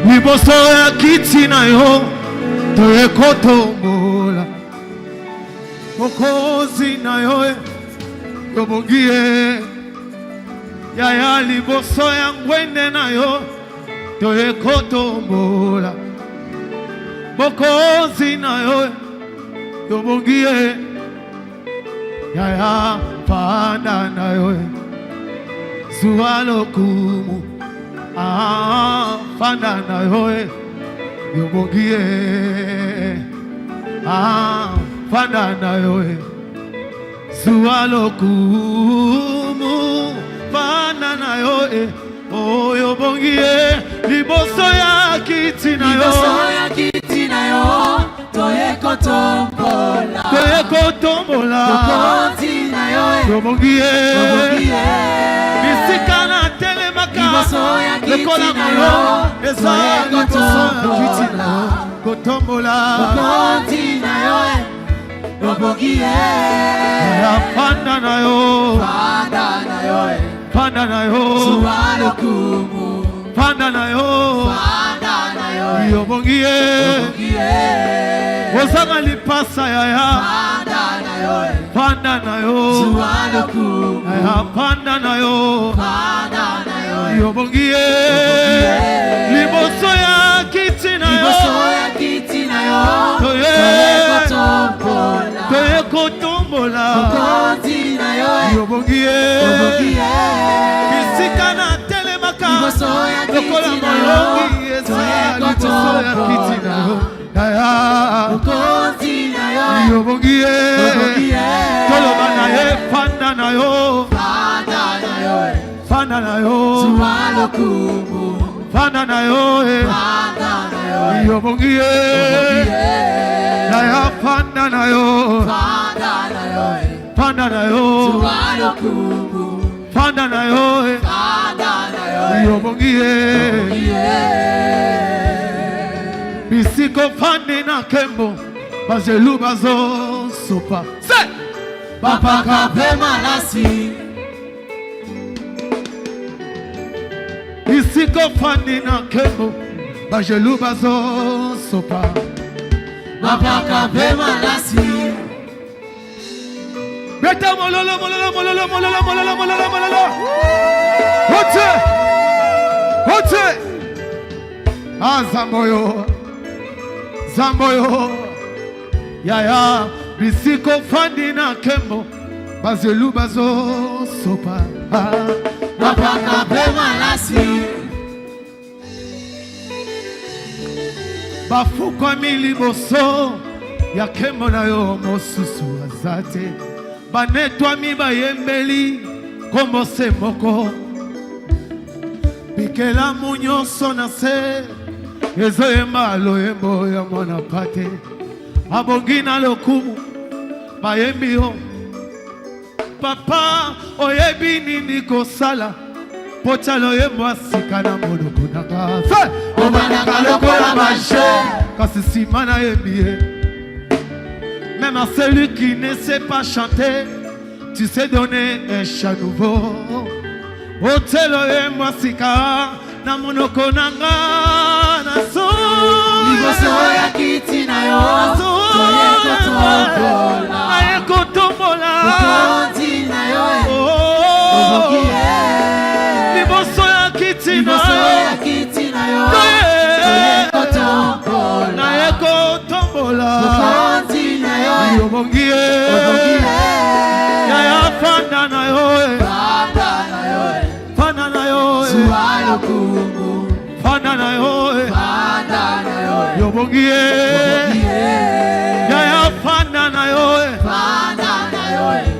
liboso ya kiti na yo toyekotombola mokonzi na yo tobongie yaya liboso ya ngwende na yo toyekotombola mokonzi na yo tobongie yaya panda na yo zuwa lokumu panda na yo tobongie panda na yo zuwa lokumu panda na yo oyo bongie liboso ya kiti na yo toyekotombola mokonzi na yo tobongie bisika na telemaka lekola moyo eza liboso ya kiti na yo kotombola mokonzi na yo tobongie panda na yo panda na yo panda na yo yobongie ozanga lipasa yaya panda na yo panda na yo yobongie liboso ya kiti na yo toyekotombola yobongie bisika na telemaka lokola molongi eza liboso ya kiti na yo yobongie toloba na ye panda na yo panda na yo panda na yo yobongie na ya panda na yo panda na yo panda na yo yobongie bisiko pande na kembo bazelu bazo sopa se bapaka pema nasi bisiko pande na kembo bazelu bazo sopa bapaka pema nasi beta mololo mololo mololo mololo mololo mololo mololo hote hote azamboyo zamboyo yaya bisiko fandi na kembo bazelu bazo sopa bapaka pema nasi bafukwa miliboso ya kembo na yo mosusu azate banetwa miba yembeli kombo se moko bikela munyoso na se ezoyemba loyembo ya mwana pate abongina lokumu bayembi yo papa oyebi nini kosala pota loyembo asika na monoko nanga omanaka lokola mache kasi sima na yembi ye. Même à celui qui ne sait pas chanter, tu sais donner un chant nouveau. Otelo e mwasika na monoko nanga na so. Liboso ya kiti na yo toyekotombola mokonzi na yo liboso ya kiti na yo toyekotombola mokonzi na yo yobongie yaya panda na yo panda na yo panda na yo yobongie yaya panda na yo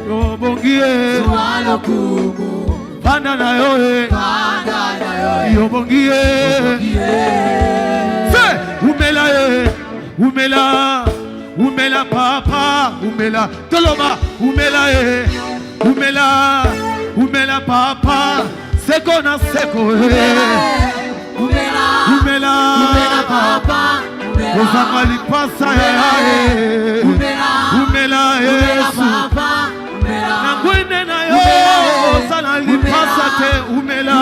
yobongie panda na yo yobongie fe umela ye umela papa umela toloba umela ye umela papa seko na seko umela papa ozanga lipasa ya umela Yesu na ngwende na yo ozana lipasa te umela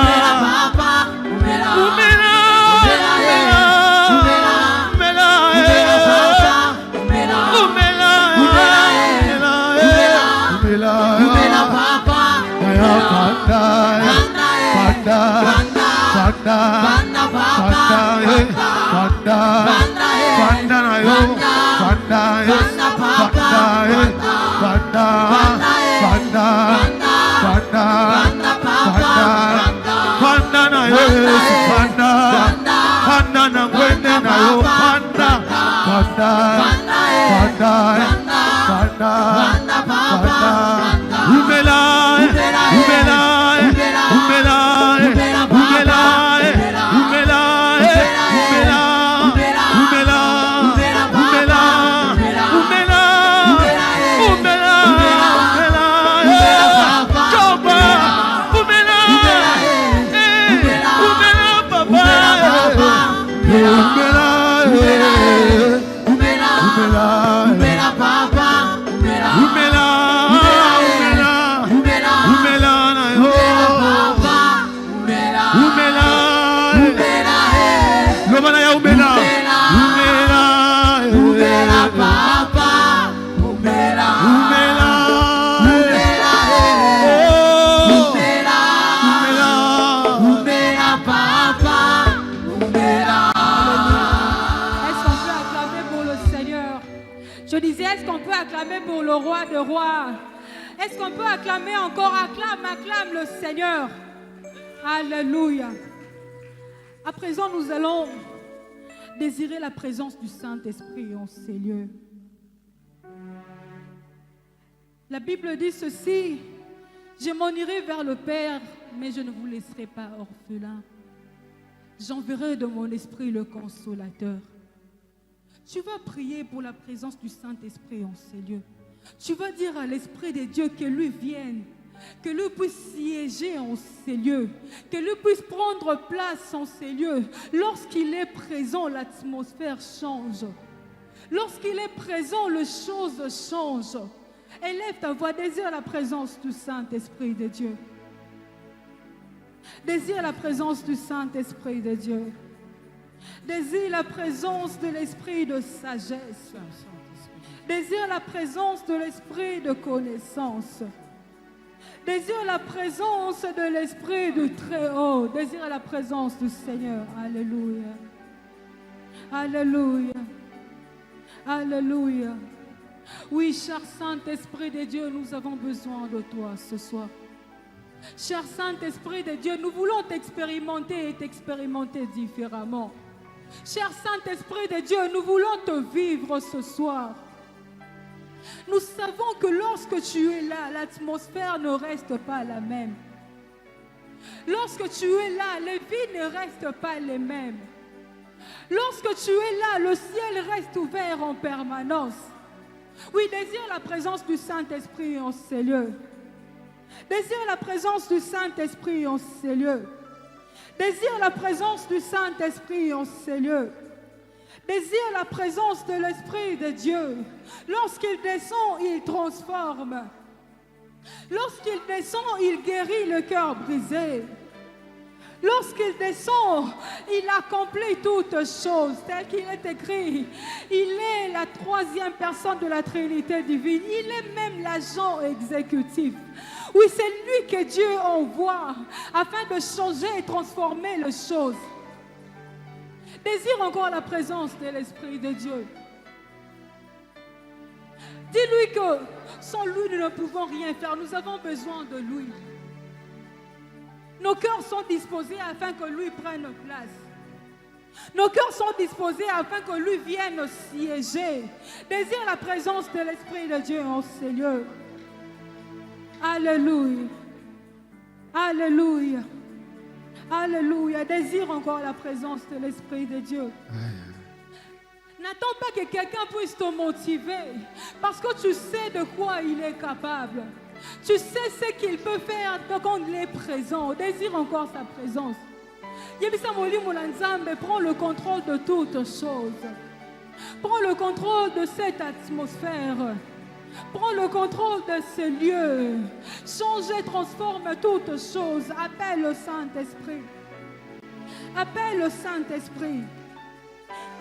Je disais, est-ce qu'on peut acclamer pour le roi de rois? Est-ce qu'on peut acclamer encore? Acclame le Seigneur. Alléluia. À présent, nous allons désirer la présence du Saint-Esprit en ces lieux. La Bible dit ceci: je m'en irai vers le Père, mais je ne vous laisserai pas orphelins. J'enverrai de mon esprit le Consolateur. Tu vas prier pour la présence du Saint-Esprit en ces lieux. Tu vas dire à l'Esprit de Dieu que lui vienne, que lui puisse siéger en ces lieux, que lui puisse prendre place en ces lieux. Lorsqu'il est présent, l'atmosphère change. Lorsqu'il est présent, les choses changent. Élève ta voix, désire la présence du Saint-Esprit de Dieu. Désire la présence du Saint-Esprit de Dieu. Désire la présence de l'esprit de sagesse. Désire la présence de l'esprit de connaissance. Désire la présence de l'esprit du Très-Haut. Désire la présence du Seigneur. Alléluia. Alléluia. Alléluia. Oui, cher Saint-Esprit de Dieu, nous avons besoin de toi ce soir. Cher Saint-Esprit de Dieu, nous voulons t'expérimenter et t'expérimenter différemment. Cher Saint-Esprit de Dieu, nous voulons te vivre ce soir. Nous savons que lorsque tu es là, l'atmosphère ne reste pas la même. Lorsque tu es là, les vies ne restent pas les mêmes. Lorsque tu es là, le ciel reste ouvert en permanence. Oui, désire la présence du Saint-Esprit en ces lieux. Désire la présence du Saint-Esprit en ces lieux. Désire la présence du Saint-Esprit en ces lieux. Désire la présence de l'Esprit de Dieu. Lorsqu'il descend, il transforme. Lorsqu'il descend, il guérit le cœur brisé. Lorsqu'il descend, il accomplit toutes choses, tel qu'il est écrit. Il est la troisième personne de la Trinité divine. Il est même l'agent exécutif. Oui, c'est lui que Dieu envoie afin de changer et transformer les choses. Désire encore la présence de l'Esprit de Dieu. Dis-lui que sans lui, nous ne pouvons rien faire. Nous avons besoin de lui. Nos cœurs sont disposés afin que lui prenne place. Nos cœurs sont disposés afin que lui vienne siéger. Désire la présence de l'Esprit de Dieu en ces lieux. Alléluia. Alléluia. Alléluia. Désire encore la présence de l'Esprit de Dieu. N'attends pas que quelqu'un puisse te motiver, parce que tu sais de quoi il est capable. Tu sais ce qu'il peut faire quand il est présent. Désire encore sa présence. Prends le contrôle de toutes choses. Prends le contrôle de cette atmosphère. Prends le contrôle de ce lieu. Change et transforme toutes choses. Appelle le Saint-Esprit. Appelle le Saint-Esprit.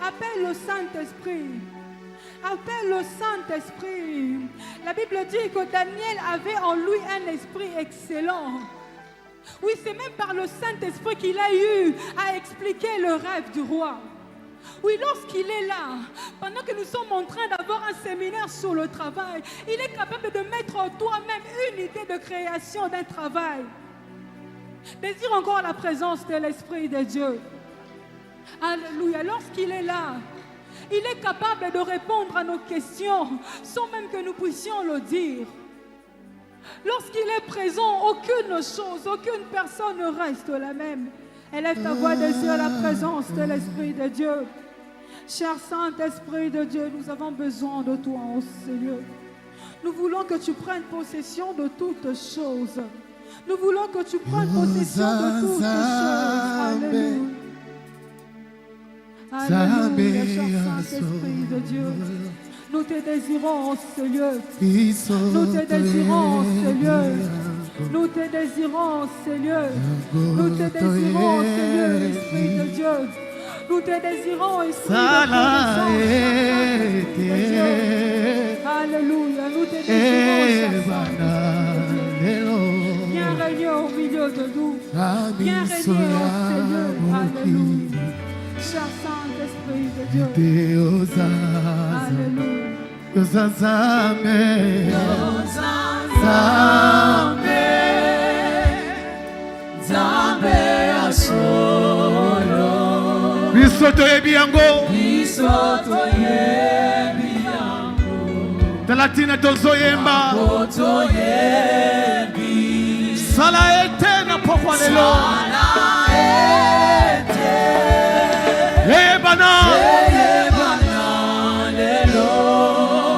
Appelle le Saint-Esprit. Appelle le Saint-Esprit. La Bible dit que Daniel avait en lui un esprit excellent. Oui, c'est même par le Saint-Esprit qu'il a eu à expliquer le rêve du roi. Oui, lorsqu'il est là, pendant que nous sommes en train d'avoir un séminaire sur le travail, il est capable de mettre en toi-même une idée de création d'un travail. Désire encore la présence de l'Esprit de Dieu. Alléluia. Lorsqu'il est là, il est capable de répondre à nos questions sans même que nous puissions le dire. Lorsqu'il est présent, aucune chose, aucune personne ne reste la même. Élève ta voix, désire la présence de l'Esprit de Dieu. Cher Saint-Esprit de Dieu, nous avons besoin de toi, ô Seigneur. Nous voulons que tu prennes possession de toutes choses. Nous voulons que tu prennes possession de toutes choses. Alléluia. Alléluia, cher Saint-Esprit de Dieu. Nous te désirons, ô Seigneur. Nous te désirons, ô Seigneur. Nous te désirons, Seigneur. Nous te désirons, Seigneur, Esprit de Dieu. Nous te désirons, Esprit de Dieu. Alléluia. Nous te désirons, Seigneur. Viens régner au milieu de nous. Viens régner, ô Seigneur. Alléluia. Cher Saint-Esprit de Dieu. Alléluia. Biso toyebi yango. Talatina tozoyemba. Sala ete na pokwa lelo.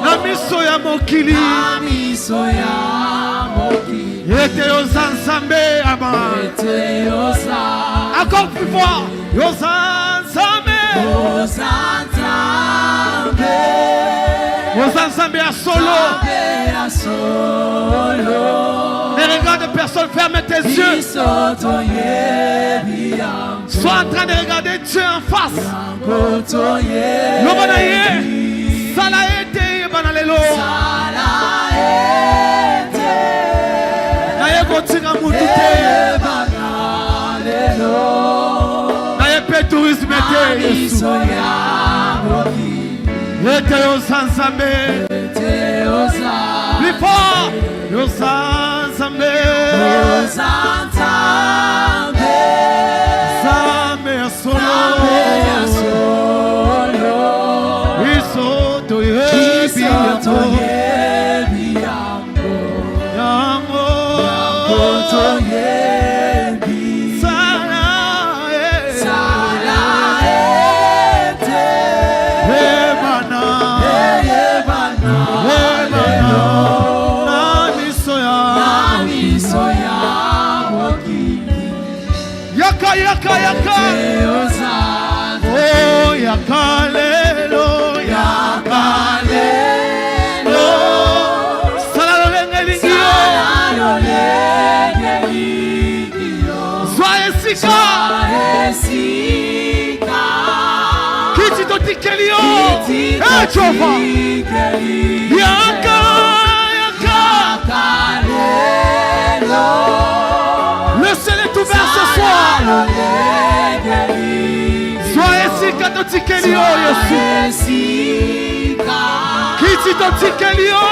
Na miso ya mokili. Ete yoza Nzambe ama. Encore plus fort. Yoza Nzambe. Yoza Nzambe à solo. Ne regarde personne, ferme tes yeux. Sois en train de regarder Dieu en face. Lobanaye, Salaete, Banalelo. Naye Botinga Moutite. Naye Pétourisme Yesu. Ete Yosanzambe. Plus fort. Yosanzambe. Zame solo. Iso toyebi yango. Yaka. Oh, yakalelo. Salalolenge lingio. Zwaesika. Kiti totikelio. Echova. Yaka. Le ciel est ouvert ce soir. Sois ici quand tu tikelio, Yesu. Kiti to tikelio.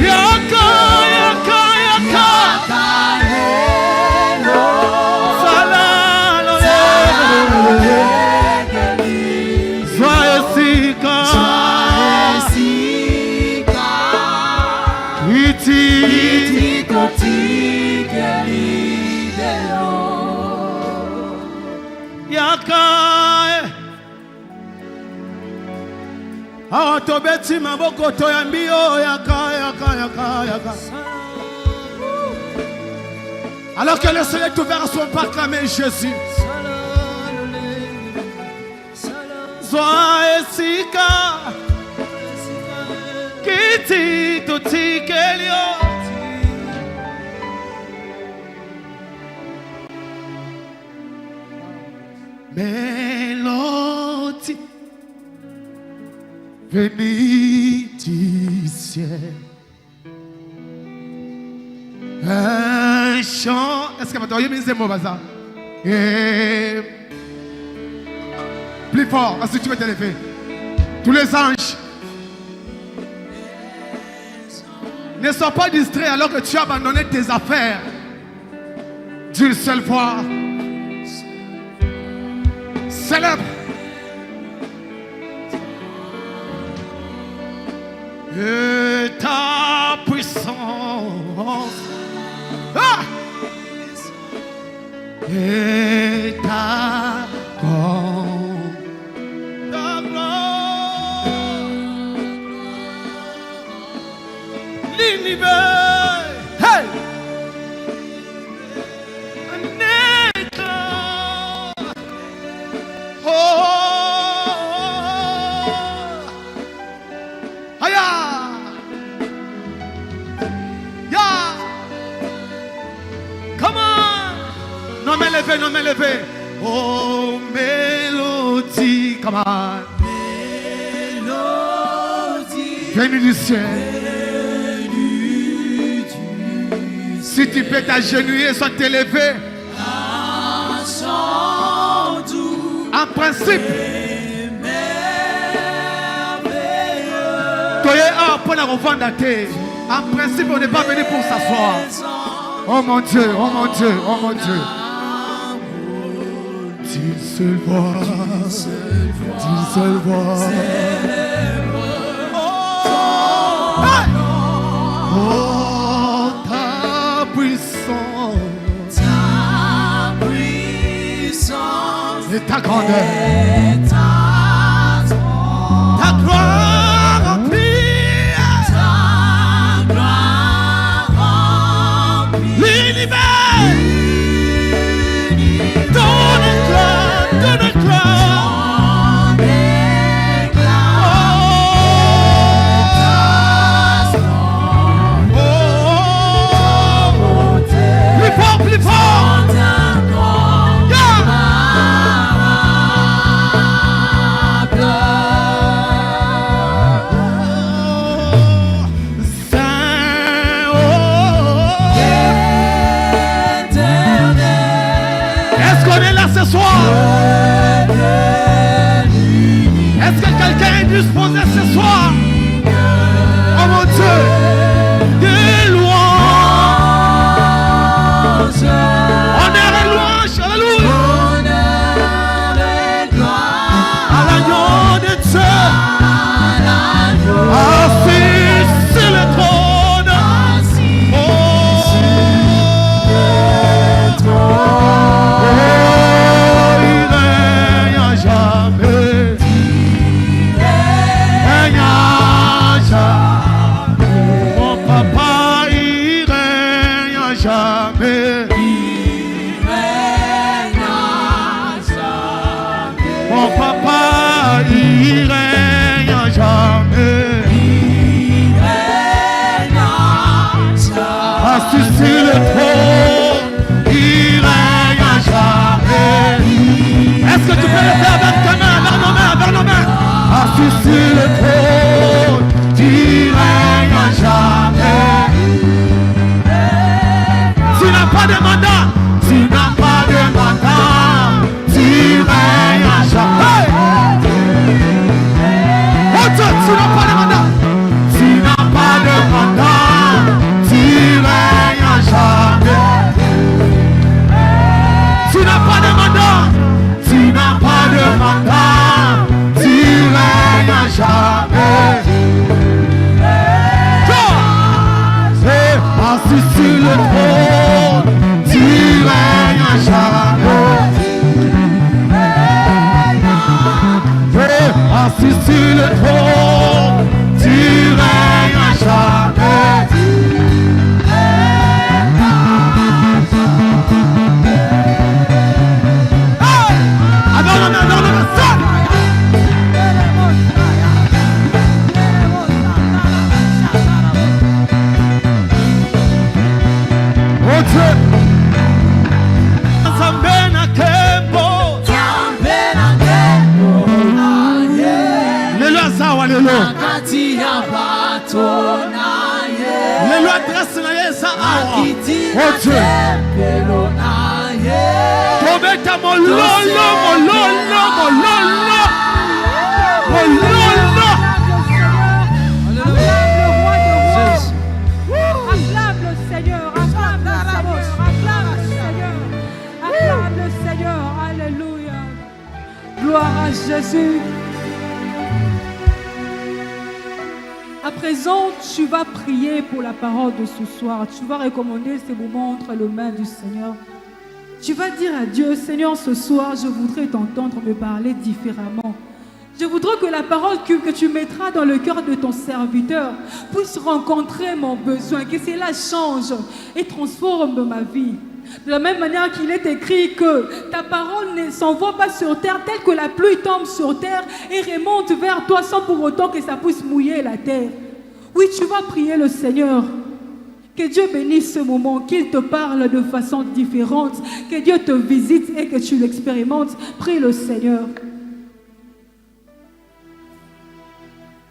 Yaka. Salalole. Sois ici quand. Kiti to Yaka. Awatobeti maboko toyambio. Yaka. Alors que le soleil est ouvert, sont pas clamés Jésus. Sois esika. Kiti to tikelio. Mélodie venue du ciel. Plus fort, ensuite tu peux te lever. Tous les anges ne sois pas distrait alors que tu as abandonné tes affaires. D'une seule voix. Célèbre. Et ta puissance. Ah! Et ta grande gloire. L'univers. Hey! Non mais levé. Oh mélodie, come on. Mélodie. Venue du ciel. Si tu peux t'agenouiller, soit t'élever. En principe. En principe, on n'est pas venu pour s'asseoir. Oh mon Dieu, oh mon Dieu, oh mon Dieu. D'une seule voix, d'une seule voix. Oh, ta puissance et ta grandeur, ta gloire remplie, l'univers. Est-ce que quelqu'un est disposé ce soir? Oh mon Dieu, des louanges, honneur et louange, alléluia, à l'agneau de Dieu, assis sur le trône, il règne à jamais. Mon papa, il règne à jamais. Mon papa, il règne à jamais. Assis sur le trône, il règne à jamais. Est-ce que tu peux le faire avec ta main, vers nos mains, vers nos mains? Assis sur le trône, tu règnes à jamais. Tu n'as pas de mandat, tu n'as pas de mandat, tu règnes à jamais. Oh Dieu, tu n'as pas de mandat, tu n'as pas de mandat, tu règnes à jamais. Tu n'as pas de mandat, tu n'as pas de mandat, tu règnes à jamais. Assis sur le trône, tu règnes à jamais. Assis sur le trône, tu règnes à jamais. grâce na yesa awa. Akiti Oh Dieu. tempelo na ye. Tobeta mololo, mololo, mololo. Mololo. Acclame le Seigneur, acclame le Seigneur, acclame le Seigneur, alléluia. Gloire à Jésus. À présent, tu vas prier pour la parole de ce soir. Tu vas recommander ces moments entre les mains du Seigneur. Tu vas dire à Dieu, Seigneur, ce soir, je voudrais t'entendre me parler différemment. Je voudrais que la parole que tu mettras dans le cœur de ton serviteur puisse rencontrer mon besoin, que cela change et transforme ma vie. De la même manière qu'il est écrit que ta parole ne s'envoie pas sur terre telle que la pluie tombe sur terre et remonte vers toi sans pour autant que ça puisse mouiller la terre. Oui, tu vas prier le Seigneur. Que Dieu bénisse ce moment, qu'il te parle de façon différente, que Dieu te visite et que tu l'expérimentes. Prie le Seigneur.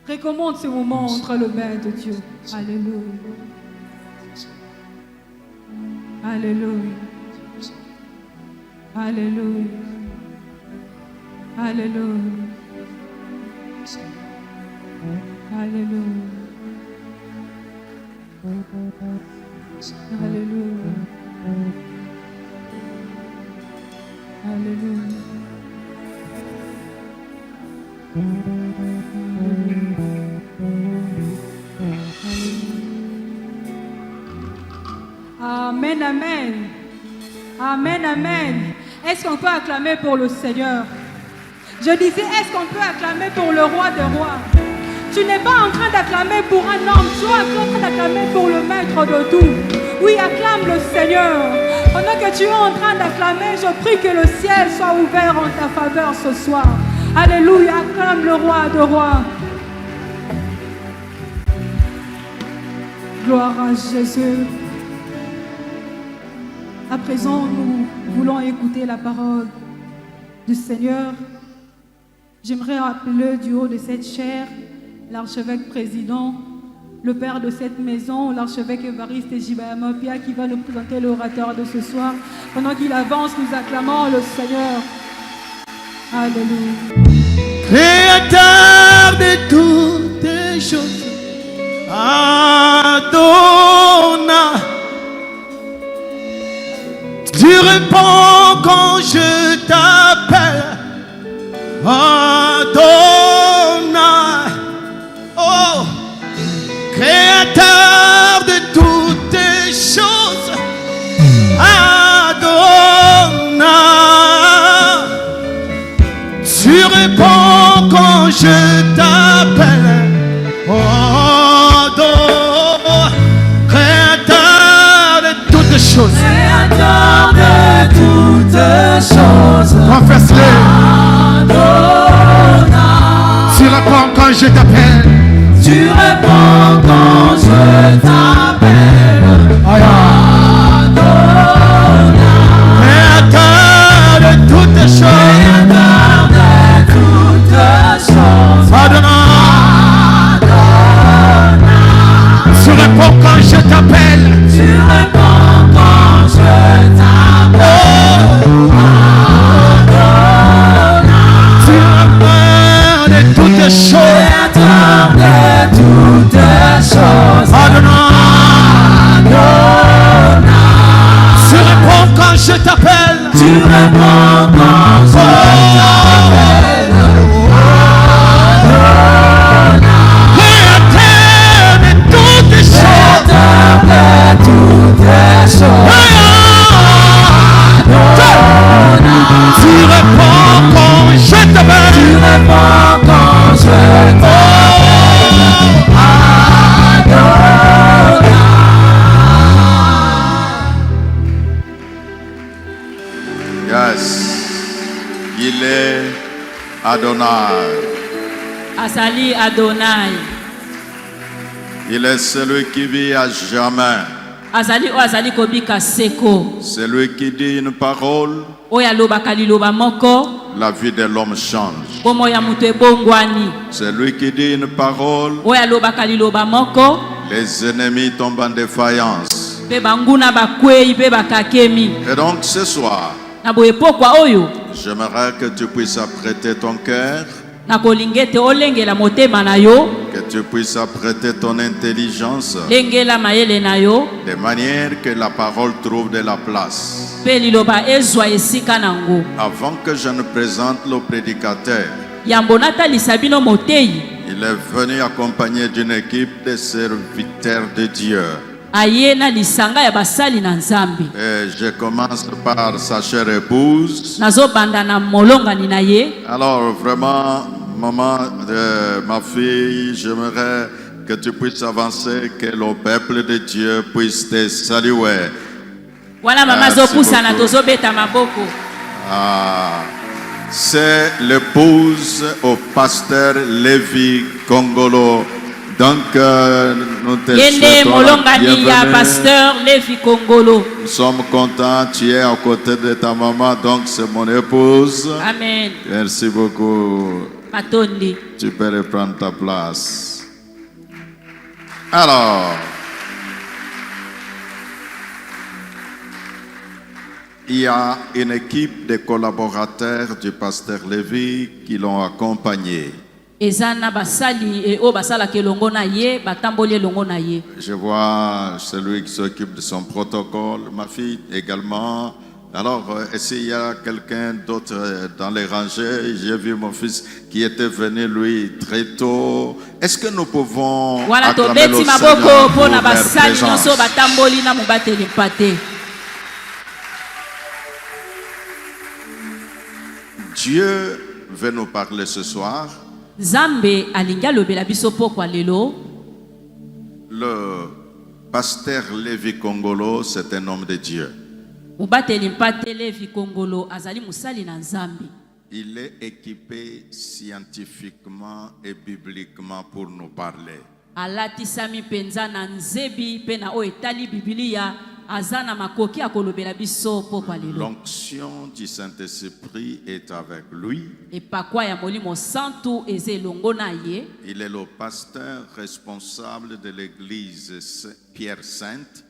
Recommande ce moment entre les mains de Dieu. Alléluia. Alléluia. Alléluia. Alléluia. Alléluia. Alléluia. Alléluia. Amen, amen. Amen, amen. Est-ce qu'on peut acclamer pour le Seigneur? Je disais, est-ce qu'on peut acclamer pour le roi des rois? Tu n'es pas en train d'acclamer pour un homme, tu es en train d'acclamer pour le maître de tout. Oui, acclame le Seigneur. Pendant que tu es en train d'acclamer, je prie que le ciel soit ouvert en ta faveur ce soir. Alléluia, acclame le roi des rois. Gloire à Jésus. À présent, nous voulons écouter la parole du Seigneur. J'aimerais appeler du haut de cette chaire l'archevêque président, le père de cette maison, l'archevêque Évariste Jibayamapia, qui va nous présenter l'orateur de ce soir. Pendant qu'il avance, nous acclamons le Seigneur. Alléluia. Créateur de toutes choses, Adonai. Tu réponds quand je t'appelle, Adonai. Oh, créateur de toutes choses, Adonai. Tu réponds quand je t'appelle, Adonai. Créateur de toutes choses. Créateur de toutes choses. Confesse-le. Adonai. Tu réponds quand je t'appelle. Tu réponds quand je t'appelle. Adonai. Créateur de toutes choses. Créateur de toutes choses. Adonai. Tu réponds quand je t'appelle. Tu réponds quand je t'appelle. Tu réponds de toutes choses. Créateur de toutes choses. Adonai. Tu réponds quand je t'appelle. Tu réponds quand je t'appelle. Créateur de toutes choses. Créateur de toutes choses. Tu réponds quand je t'appelle. Tu réponds quand je t'appelle. Yes, il est Adonai. Azali Adonai. Il est celui qui vit à jamais. Azali o azali kobika seko. Celui qui dit une parole, Oya loba kaliloba moko. la vie de l'homme change. Bomo ya mutu ebongwani. Celui qui dit une parole, Oya loba kaliloba moko. Les ennemis tombent en défaillance. Pe banguna bakwei pe bakakemi. Et donc ce soir, Na boye pokwa oyo. j'aimerais que tu puisses apprêter ton cœur, Na kolingete olengela motema na yo. que tu puisses apprêter ton intelligence, Lengela mayele na yo. de manière que la parole trouve de la place. Pe liloba ezwa esika nango. Avant que je ne présente le prédicateur, Yambonata lisabino motei. il est venu accompagné d'une équipe de serviteurs de Dieu. Aye na lisanga ya basali na Nzambe. Et je commence par sa chère épouse. Nazo banda na molonga ni na ye. Alors vraiment, maman de ma fille, j'aimerais que tu puisses avancer, que le peuple de Dieu puisse te saluer. Wana mama Merci zo pusa na beaucoup. tozo beta maboko. Ah, c'est l'épouse au pasteur Lévi Kongolo. Donc, nous te Yende souhaitons la molonga ni ya bienvenue. pasteur Levi Kongolo. Nous sommes contents, tu es à côté de ta maman, donc c'est mon épouse. Amen. Merci beaucoup. Matondi. Tu peux reprendre ta place. Alors, il y a une équipe de collaborateurs du pasteur Lévi qui l'ont accompagné. Ezana basali e o basala ke longo na ye, batamboli longo na ye. Je vois celui qui s'occupe de son protocole, ma fille également. Alors, est-ce qu'il y a quelqu'un d'autre dans les rangées? J'ai vu mon fils qui était venu, lui, très tôt. Est-ce que nous pouvons Wana to acclamer le beti Seigneur maboko pour pona leur basali présence? nyonso batamboli na mubateli pate. Dieu veut nous parler ce soir. Zambe alinga lobela biso pokwa lelo. Le pasteur Lévi Kongolo, c'est un homme de Dieu. Mubateli mpate Levi Kongolo azali musali na Nzambe. Il est équipé scientifiquement et bibliquement pour nous parler. Alatisami penza na nzebi pe na o etali Biblia azana makoki akolobela biso pokwa lelo. L'onction du Saint-Esprit est avec lui. Epakwa ya molimo santu eze longo na ye. Il est le pasteur responsable de l'église Pierre Sainte.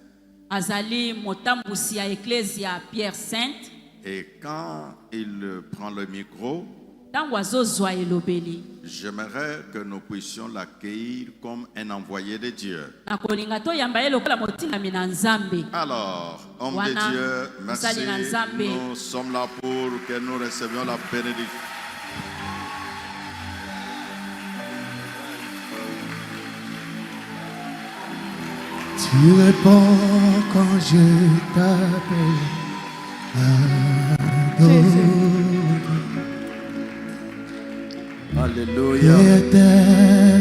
Azali motambusi ya Ecclesia Pierre Sainte. Et quand il prend le micro, Tango azozwa elobeli. j'aimerais que nous puissions l'accueillir comme un envoyé de Dieu. Nakolinga to yamba ye lokola motingami na Nzambe. Alors, homme de Wana, Dieu, merci. musali na Nzambe. Nous sommes là pour que nous recevions la bénédiction. Tu réponds quand je t'appelle. Alléluia.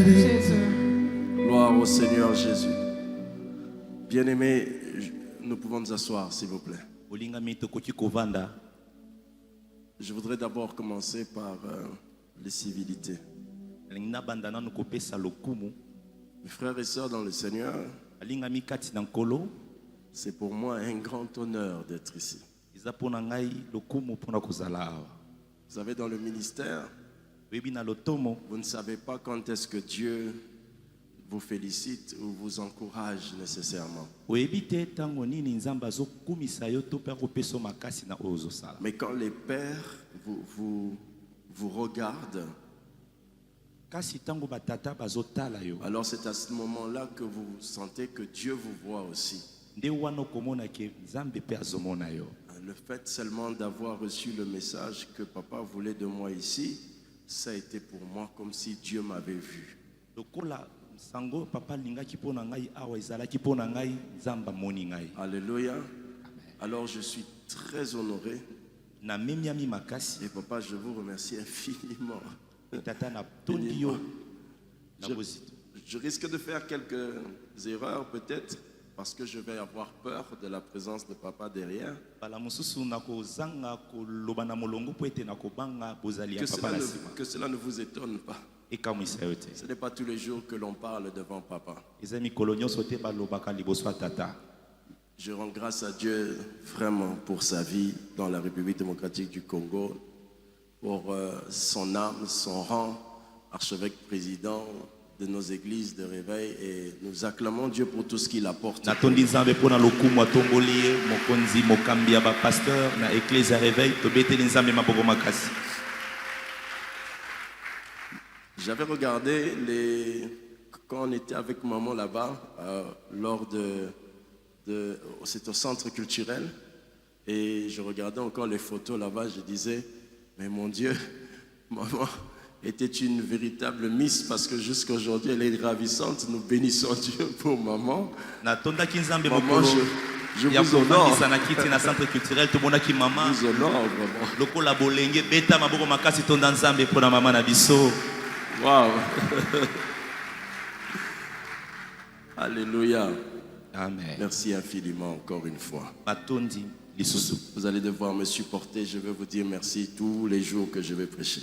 Jésus. Gloire au Seigneur Jésus. Bien-aimés, nous pouvons nous asseoir, s'il vous plaît. Je voudrais d'abord commencer par les civilités. Mes frères et sœurs dans le Seigneur, c'est pour moi un grand honneur d'être ici. Vous savez, dans le ministère, vous ne savez pas quand est-ce que Dieu vous félicite ou vous encourage nécessairement. Mais quand les pères vous regardent, alors c'est à ce moment-là que vous sentez que Dieu vous voit aussi. Le fait seulement d'avoir reçu le message que papa voulait de moi ici, ça a été pour moi comme si Dieu m'avait vu. Alléluia. Alors je suis très honoré. Et papa, je vous remercie infiniment. Je risque de faire quelques erreurs peut-être parce que je vais avoir peur de la présence de papa derrière. Que cela ne vous étonne pas. Ce n'est pas tous les jours que l'on parle devant papa. Je rends grâce à Dieu vraiment pour sa vie dans la République démocratique du Congo, pour son âme, son rang, archevêque président, de nos églises de réveil et nous acclamons Dieu pour tout ce qu'il apporte. Natondi nzambe pona lokumu atomboli ye mokonzi mokambi ya pasteur na église ya réveil tobeteli nzambe maboko makasi. J'avais regardé quand on était avec maman là-bas lors c'est au centre culturel et je regardais encore les photos là-bas, je disais mais mon Dieu, maman était une véritable miss parce que jusqu'à aujourd'hui elle est ravissante. Nous bénissons Dieu pour maman. Maman, je vous honore. Na centre culturel to monaki maman. Je vous honore vraiment. Lokola bolenge beta maboko makasi tonda nzambe pona maman na biso. Wow. Alléluia. Amen. Merci infiniment encore une fois. Matondi lisusu. Vous allez devoir me supporter. Je vais vous dire merci tous les jours que je vais prêcher.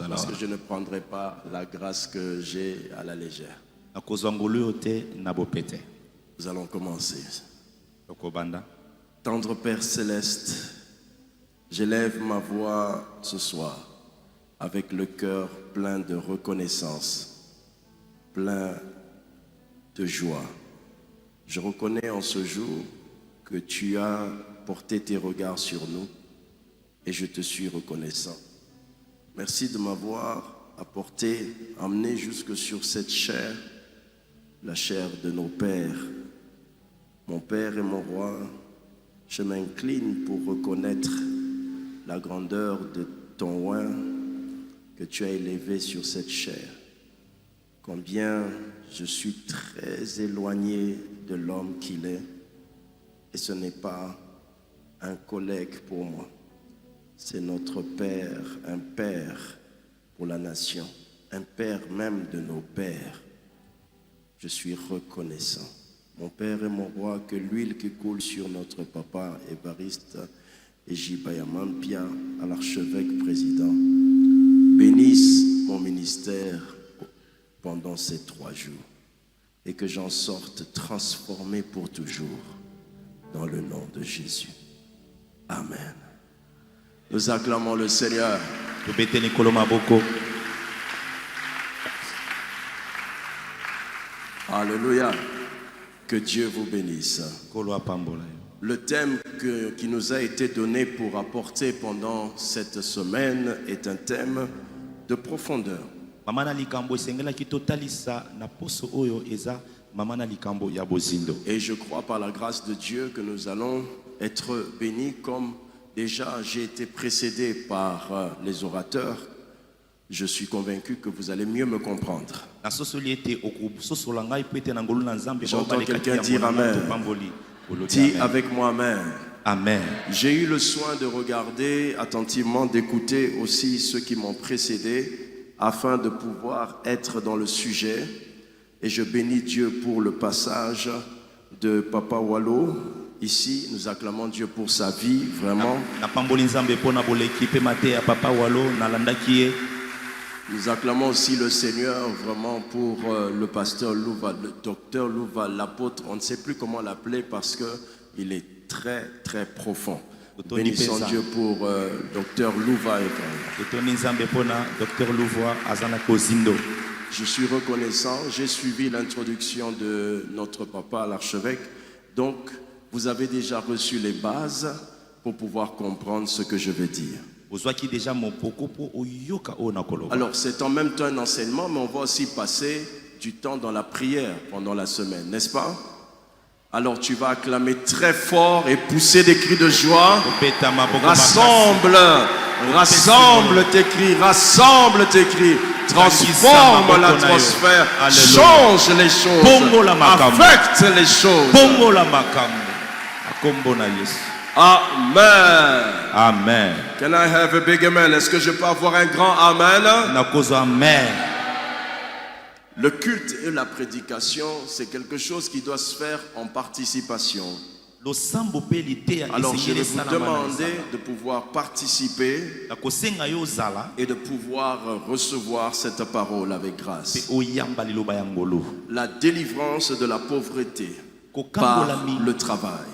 Parce que je ne prendrai pas la grâce que j'ai à la légère. Nous allons commencer. Tendre Père Céleste, j'élève ma voix ce soir avec le cœur plein de reconnaissance, plein de joie. Je reconnais en ce jour que tu as porté tes regards sur nous et je te suis reconnaissant. Merci de m'avoir amené jusque sur cette chair, la chair de nos pères. Mon Père et mon Roi, je m'incline pour reconnaître la grandeur de ton oin que tu as élevé sur cette chair. Combien je suis très éloigné de l'homme qu'il est et ce n'est pas un collègue pour moi. C'est notre Père, un Père pour la nation, un Père même de nos pères. Je suis reconnaissant. Mon Père et mon Roi, que l'huile qui coule sur notre papa Évariste et Jibayamampia, à l'archevêque président, bénisse mon ministère pendant ces 3 jours et que j'en sorte transformé pour toujours dans le nom de Jésus. Amen. Nous acclamons le Seigneur. Alléluia. Que Dieu vous bénisse. Le thème qui nous a été donné pour apporter pendant cette semaine est un thème de profondeur. Et je crois par la grâce de Dieu que nous allons être bénis comme déjà j'ai été précédé par les orateurs. Je suis convaincu que vous allez mieux me comprendre. J'entends quelqu'un dire Amen. Dis avec moi Amen. Amen. J'ai eu le soin de regarder attentivement, d'écouter aussi ceux qui m'ont précédé afin de pouvoir être dans le sujet. Et je bénis Dieu pour le passage de Papa Wallo. Ici, nous acclamons Dieu pour sa vie, vraiment. Nous acclamons aussi le Seigneur vraiment pour le pasteur Louva, le docteur Louva, l'apôtre. On ne sait plus comment l'appeler parce qu'il est très très profond. Bénissons Dieu pour docteur Louva. Je suis reconnaissant. J'ai suivi l'introduction de notre papa l'archevêque. Donc, vous avez déjà reçu les bases pour pouvoir comprendre ce que je vais dire. Alors, c'est en même temps un enseignement, mais on va aussi passer du temps dans la prière pendant la semaine, n'est-ce pas? Alors, tu vas acclamer très fort et pousser des cris de joie. Rassemble, rassemble tes cris, rassemble tes cris. Transforme l'atmosphère, change les choses, affecte les choses. Amen. Amen. Can I have a big amen? Est-ce que je peux avoir un grand amen? Amen. Le culte et la prédication, c'est quelque chose qui doit se faire en participation. Alors je vais vous demander de pouvoir participer et de pouvoir recevoir cette parole avec grâce. La délivrance de la pauvreté par le travail.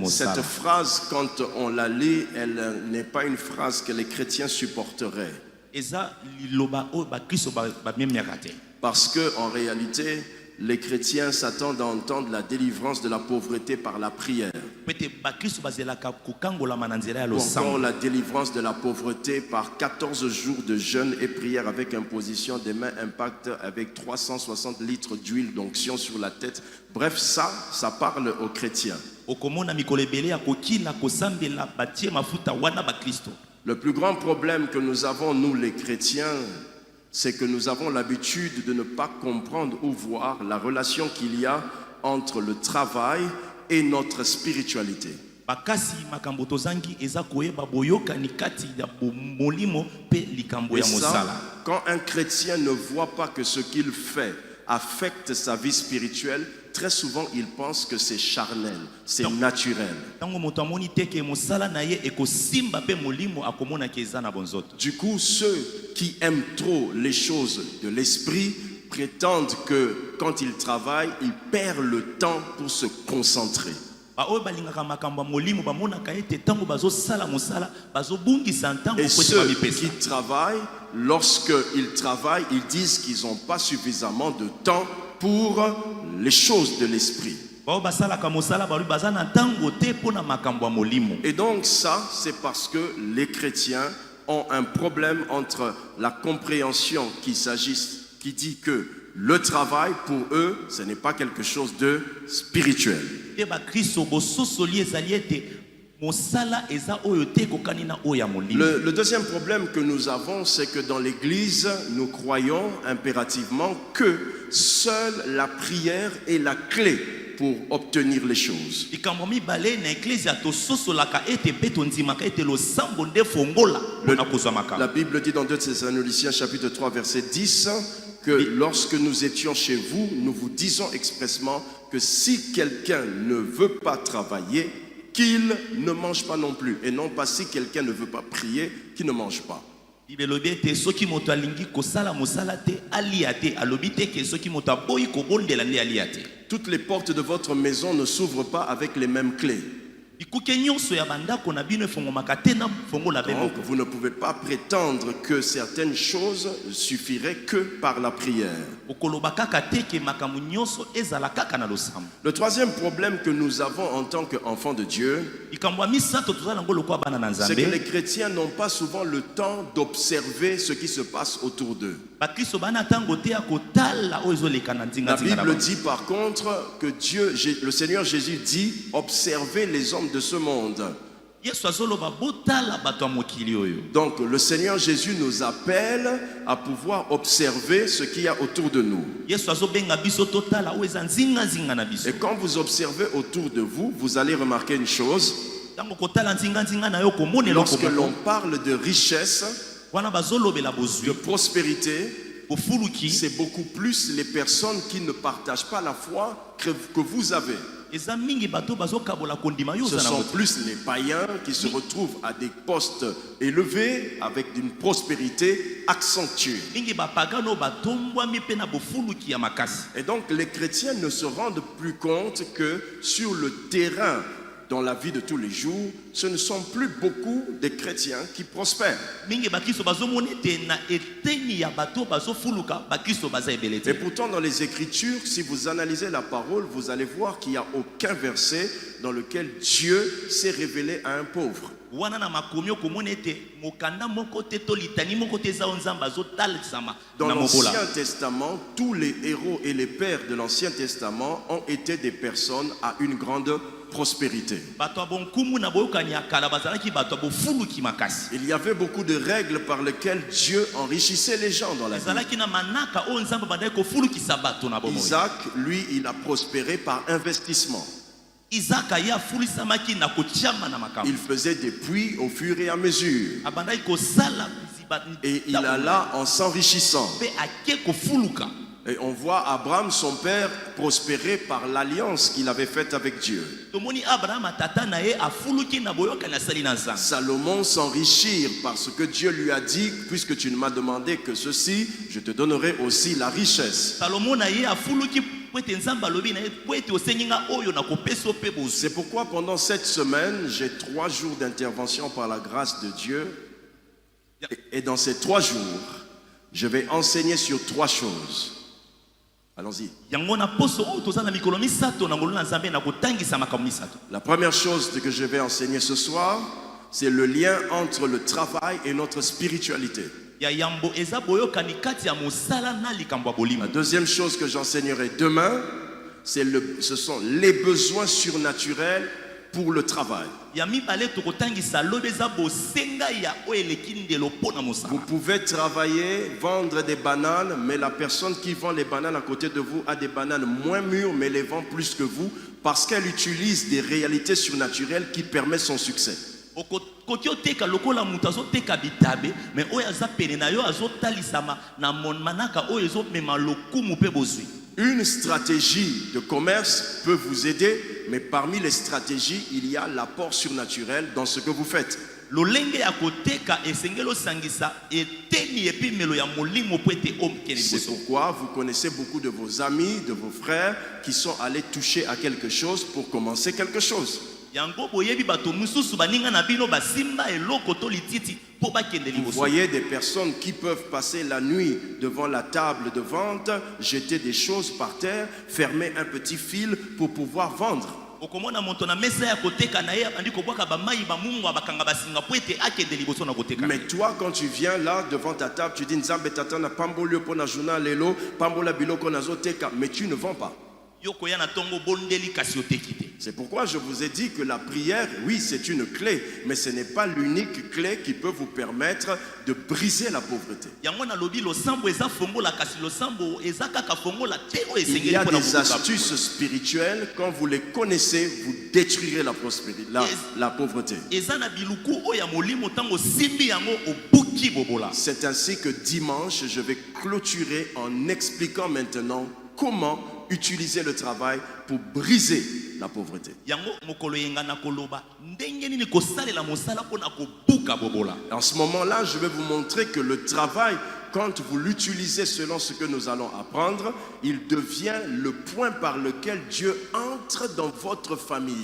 Cette phrase, quand on la lit, elle n'est pas une phrase que les chrétiens supporteraient. eza liloba o ba Kristo ba memyaka te. Parce que en réalité, les chrétiens s'attendent à entendre la délivrance de la pauvreté par la prière. Pete ba Kristo bazelaka kokangola mananzela ya Ou encore losambo. la délivrance de la pauvreté par 14 jours de jeûne et prière avec imposition des mains, impact avec 360 litres d'huile d'onction sur la tête. Bref, ça parle aux chrétiens. Okomona mikolo ebele ya kokila kosambela batie mafuta wana ba Kristo. Le plus grand problème que nous avons, nous les chrétiens, c'est que nous avons l'habitude de ne pas comprendre ou voir la relation qu'il y a entre le travail et notre spiritualité. Bakasi makambo tozangi eza koyeba boyoka ni kati ya molimo pe likambo Et ya mosala. ça, quand un chrétien ne voit pas que ce qu'il fait affecte sa vie spirituelle, très souvent il pense que c'est charnel, c'est naturel. Tango moto amoni teke mosala na ye ekosimba pe molimo akomona ke eza na bonzoto. Du coup, ceux qui aiment trop les choses de l'esprit prétendent que quand ils travaillent, ils perdent le temps pour se concentrer. Ba oyo balingaka makambo ya molimo bamonaka ete tango bazosala mosala bazobungisa ntango Et po ete ceux bamipesa. qui travaillent, lorsqu'ils travaillent, ils disent qu'ils n'ont pas suffisamment de temps pour les choses de l'esprit. Ba oyo basalaka mosala balubi baza na ntango te mpo na makambo ya molimo. Et donc ça, c'est parce que les chrétiens ont un problème entre la compréhension qui dit que le travail, pour eux, ce n'est pas quelque chose de spirituel. Te ba Kristo bososoli ezali ete mosala eza oyo te kokani na oyo ya molimo. Le deuxième problème que nous avons, c'est que dans l'Église, nous croyons impérativement que seule la prière est la clé pour obtenir les choses. Likambo mibale na eklezia tososolaka ete pe tondimaka ete losambo nde fongola mpona kozwa La makambo. Bible dit dans 2 Thessaloniciens chapitre 3 verset 10 que lorsque nous étions chez vous, nous vous disons expressement que si quelqu'un ne veut pas travailler, qu'il ne mange pas non plus. Et non pas si quelqu'un ne veut pas prier, qu'il ne mange pas. Bibelobi ete soki moto alingi kosala mosala te alia te alobi te ke soki moto aboyi kobondela nde alia te. Toutes les portes de votre maison ne s'ouvrent pas avec les mêmes clés. Bikuke nyonso ya bandako na bino efongomaka te na fongola be Donc, moko. vous ne pouvez pas prétendre que certaines choses suffiraient que par la prière. Okoloba kaka te ke makambo nyonso ezala kaka na losambo. Le troisième problème que nous avons en tant qu'enfants de Dieu, Likambo ya misato tozala nango lokola bana na c'est que Nzambe. les chrétiens n'ont pas souvent le temps d'observer ce qui se passe autour d'eux. Bakristo bana ntango te ya kotala oyo ezoleka na La nzinga-nzinga na Bible bango. dit par contre que le Seigneur Jésus dit, observez les hommes de ce monde. Yesu azoloba botala bato ya mokili oyo. Donc le Seigneur Jésus nous appelle à pouvoir observer ce qu'il y a autour de nous. Yesu azobenga biso totala oyo eza nzinga-nzinga na biso. Et quand vous observez autour de vous, vous allez remarquer une chose. Ntango kotala nzinga-nzinga na yo komonela Lorsque komoko. l'on parle de richesse, Wana bazolobela de bozwi prospérité, bofuluki c'est beaucoup plus les personnes qui ne partagent pas la foi que vous avez. eza mingi bato bazokabola kondima yo Ce oza sont nango. plus les païens qui se retrouvent à des postes élevés avec une prospérité accentuée. Mingi bapagano batombwami mpe na bofuluki ya makasi. Et donc les chrétiens ne se rendent plus compte que sur le terrain, dans la vie de tous les jours, ce ne sont plus beaucoup de chrétiens qui prospèrent. Mingi bakristo bazomona ete na eteni ya bato bazofuluka bakristo baza ebele Et te. pourtant dans les Écritures, si vous analysez la parole, vous allez voir qu'il n'y a aucun verset dans lequel Dieu s'est révélé à un pauvre. Wana na makomi okomona ete mokanda moko te to litani moko te eza oyo nzambe azotalisama Dans na l'Ancien mobola. Testament, tous les héros et les pères de l'Ancien Testament ont été des personnes à une grande prospérité. Bato ya bonkumu na boyokani ya kala bazalaki bato ya bofuluki makasi. Il y avait beaucoup de règles par lesquelles Dieu enrichissait les gens dans la vie. ezalaki na manaka oyo nzambe bandaki kofulukisa bato na bomoi. Isaac, lui, il a prospéré par investissement. Isaka ye afulisamaki na kotiama na makambo. Il faisait des puits au fur et à mesure. Abandaki kosala biziba Et il alla en s'enrichissant. mpe ake kofuluka. Et on voit Abraham, son père, prospérer par l'alliance qu'il avait faite avec Dieu. Tomoni Abraham tata na ye afuluki na boyokani asali na nzambe. Salomon s'enrichir parce que Dieu lui a dit, puisque tu ne m'as demandé que ceci, je te donnerai aussi la richesse. Salomo na ye afuluki po ete nzambe alobi na ye po ete osengi nga oyo na kopesa yo mpe bozwi. C'est pourquoi pendant cette semaine, j'ai 3 jours d'intervention par la grâce de Dieu. Et dans ces 3 jours, je vais enseigner sur 3 choses. Allons-y. La première chose que je vais enseigner ce soir, c'est le lien entre le travail et notre spiritualité. La deuxième chose que j'enseignerai demain, ce sont les besoins surnaturels pour le travail. Vous pouvez travailler, vendre des bananes, mais la personne qui vend les bananes à côté de vous a des bananes moins mûres, mais les vend plus que vous, parce qu'elle utilise des réalités surnaturelles qui permettent son succès. Une stratégie de commerce peut vous aider, mais parmi les stratégies, il y a l'apport surnaturel dans ce que vous faites. C'est pourquoi vous connaissez beaucoup de vos amis, de vos frères qui sont allés toucher à quelque chose pour commencer quelque chose. Vous voyez des personnes qui peuvent passer la nuit devant la table de vente, jeter des choses par terre, fermer un petit fil pour pouvoir vendre. Mais toi, quand tu viens là devant ta table, tu dis Nzambe tata na pambolio pona journal lelo, pambola biloko nazoteka, mais tu ne vends pas. C'est pourquoi je vous ai dit que la prière, oui, c'est une clé, mais ce n'est pas l'unique clé qui peut vous permettre de briser la pauvreté. Il y a des astuces spirituelles, quand vous les connaissez, vous détruirez la pauvreté. C'est ainsi que dimanche, je vais clôturer en expliquant maintenant comment utiliser le travail pour briser la pauvreté. En ce moment-là, je vais vous montrer que le travail, quand vous l'utilisez selon ce que nous allons apprendre, il devient le point par lequel Dieu entre dans votre famille.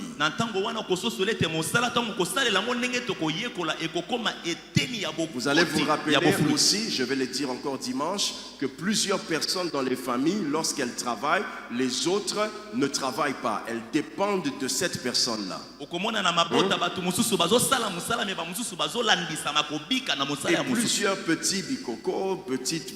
Vous allez vous rappeler aussi, je vais le dire encore dimanche, que plusieurs personnes dans les familles, lorsqu'elles travaillent, les autres ne travaillent pas. Elles dépendent de cette personne-là. Et plusieurs petits bicocos, petites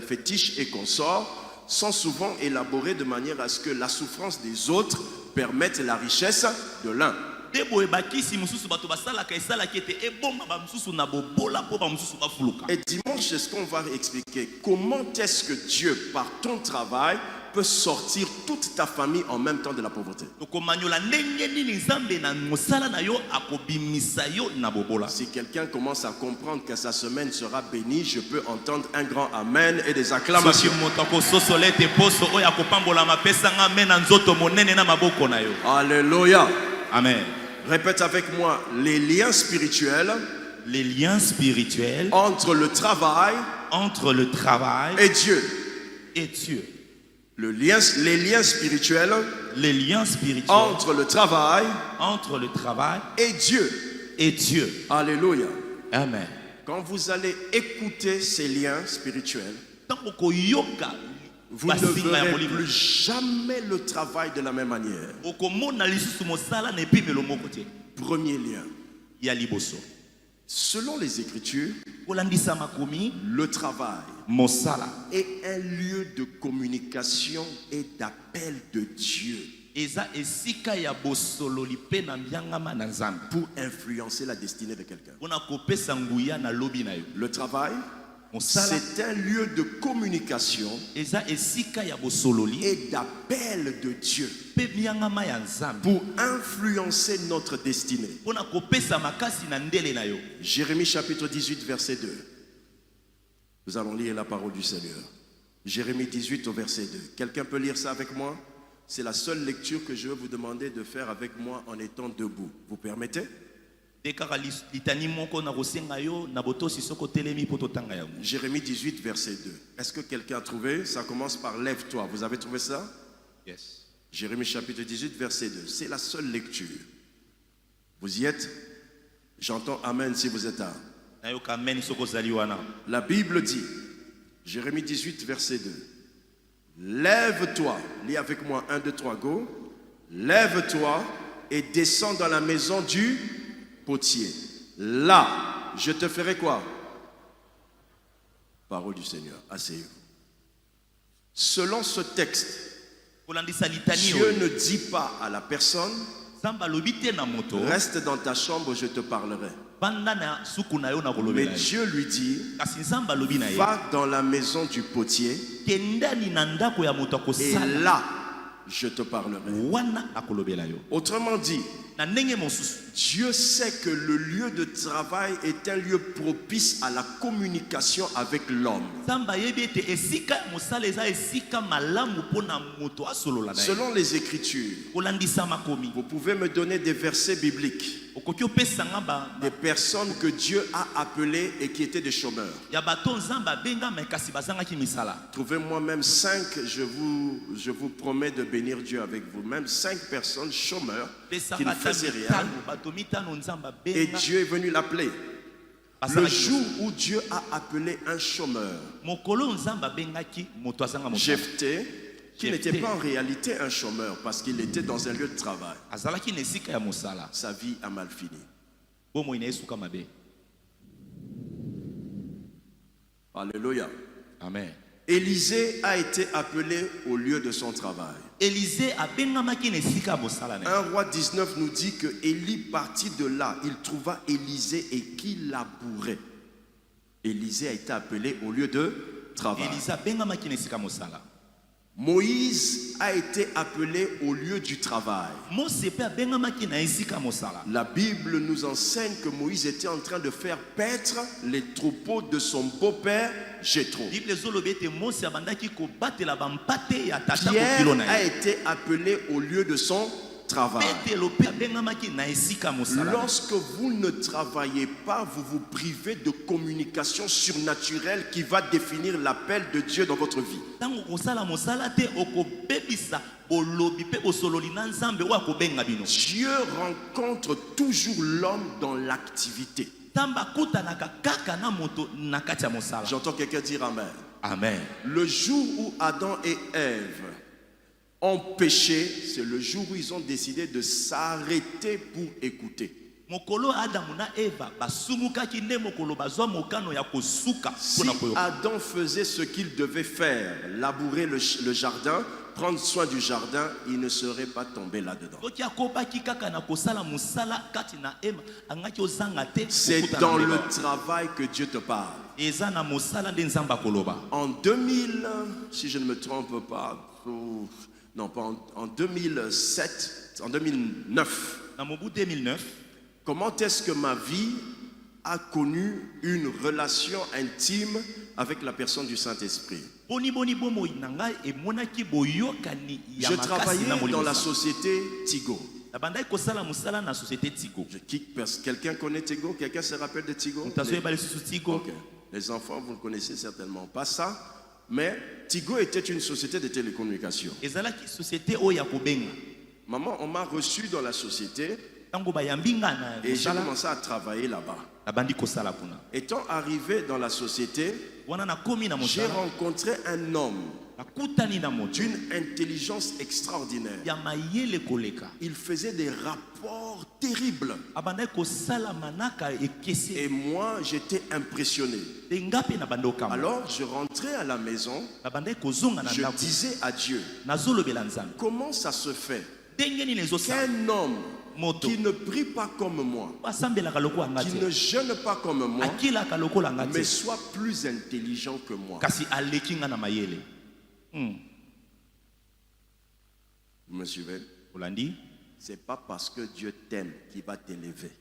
fétiches et consorts sont souvent élaborés de manière à ce que la souffrance des autres permette la richesse de l'un. Et dimanche, c'est ce qu'on va expliquer. Comment est-ce que Dieu, par ton travail, peut sortir toute ta famille en même temps de la pauvreté? Si quelqu'un commence à comprendre que sa semaine sera bénie, je peux entendre un grand amen et des acclamations. Alléluia. Amen. Répète avec moi, les liens spirituels entre le travail et Dieu. Les liens spirituels entre le travail et Dieu. Alléluia. Amen. Quand vous allez écouter ces liens spirituels, vous ne verrez plus jamais le travail de la même manière. Premier lien. Selon les Écritures, le travail est un lieu de communication et d'appel de Dieu pour influencer la destinée de quelqu'un. Le travail, c'est un lieu de communication et d'appel de Dieu pour influencer notre destinée. Jérémie chapitre 18 verset 2. Nous allons lire la parole du Seigneur. Jérémie 18 au verset 2. Quelqu'un peut lire ça avec moi? C'est la seule lecture que je vais vous demander de faire avec moi en étant debout. Vous permettez? Jérémie 18 verset 2. Est-ce que quelqu'un a trouvé? Ça commence par lève-toi. Vous avez trouvé ça? Yes. Jérémie chapitre 18 verset 2. C'est la seule lecture. Vous y êtes? J'entends amen si vous êtes là. nayoka amen soko ozali wana. La Bible dit, Jérémie 18, verset 2, lève-toi, lis avec moi 1, 2, 3, go. Lève-toi et descends dans la maison du potier. Là, je te ferai quoi? Parole du Seigneur, asseyez-vous. Selon ce texte, Dieu ne dit pas à la personne, reste dans ta chambre, je te parlerai. Mais Dieu lui dit, va dans la maison du potier et là, je te parlerai. Autrement dit, Dieu sait que le lieu de travail est un lieu propice à la communication avec l'homme. Selon les Écritures, vous pouvez me donner des versets bibliques, des personnes que Dieu a appelées et qui étaient des chômeurs. Trouvez-moi même 5, je vous promets de bénir Dieu avec vous, même 5 personnes chômeurs qui ne faisaient rien. Et Dieu est venu l'appeler. Le jour où Dieu a appelé un chômeur, Jephthé, qui n'était pas en réalité un chômeur parce qu'il était dans un lieu de travail, sa vie a mal fini. Alléluia. Amen. Élisée a été appelé au lieu de son travail. 1 roi 19 nous dit que Élie partit de là, il trouva Élisée et qui labourait. Élisée a été appelé au lieu de travail. Moïse a été appelé au lieu du travail. La Bible nous enseigne que Moïse était en train de faire paître les troupeaux de son beau-père Jéthro. Pierre a été appelé au lieu de son travail. Lorsque vous ne travaillez pas, vous vous privez de communication surnaturelle qui va définir l'appel de Dieu dans votre vie. Dieu rencontre toujours l'homme dans l'activité. J'entends quelqu'un dire amen. Amen. Le jour où Adam et Ève ont péché, c'est le jour où ils ont décidé de s'arrêter pour écouter. Si Adam faisait ce qu'il devait faire, labourer le jardin, prendre soin du jardin, il ne serait pas tombé là-dedans. C'est dans le travail que Dieu te parle. En 2000, si je ne me trompe pas, non pas en 2007, en 2009, comment est-ce que ma vie a connu une relation intime avec la personne du Saint-Esprit? Je travaillais dans la société Tigo. Quelqu'un connaît Tigo? Quelqu'un se rappelle de Tigo? Okay. Les enfants, vous ne connaissez certainement pas ça. Mais Tigo était une société de télécommunications. Maman, on m'a reçu dans la société et j'ai commencé à travailler là-bas. Étant arrivé dans la société, j'ai rencontré un homme d'une intelligence extraordinaire. Il faisait des rapports terribles. Et moi, j'étais impressionné. Alors, je rentrais à la maison, je disais à Dieu, comment ça se fait qu'un homme qui ne prie pas comme moi, qui ne jeûne pas comme moi, mais soit plus intelligent que moi? Vous me suivez? C'est pas parce que Dieu t'aime qu'il va t'élever.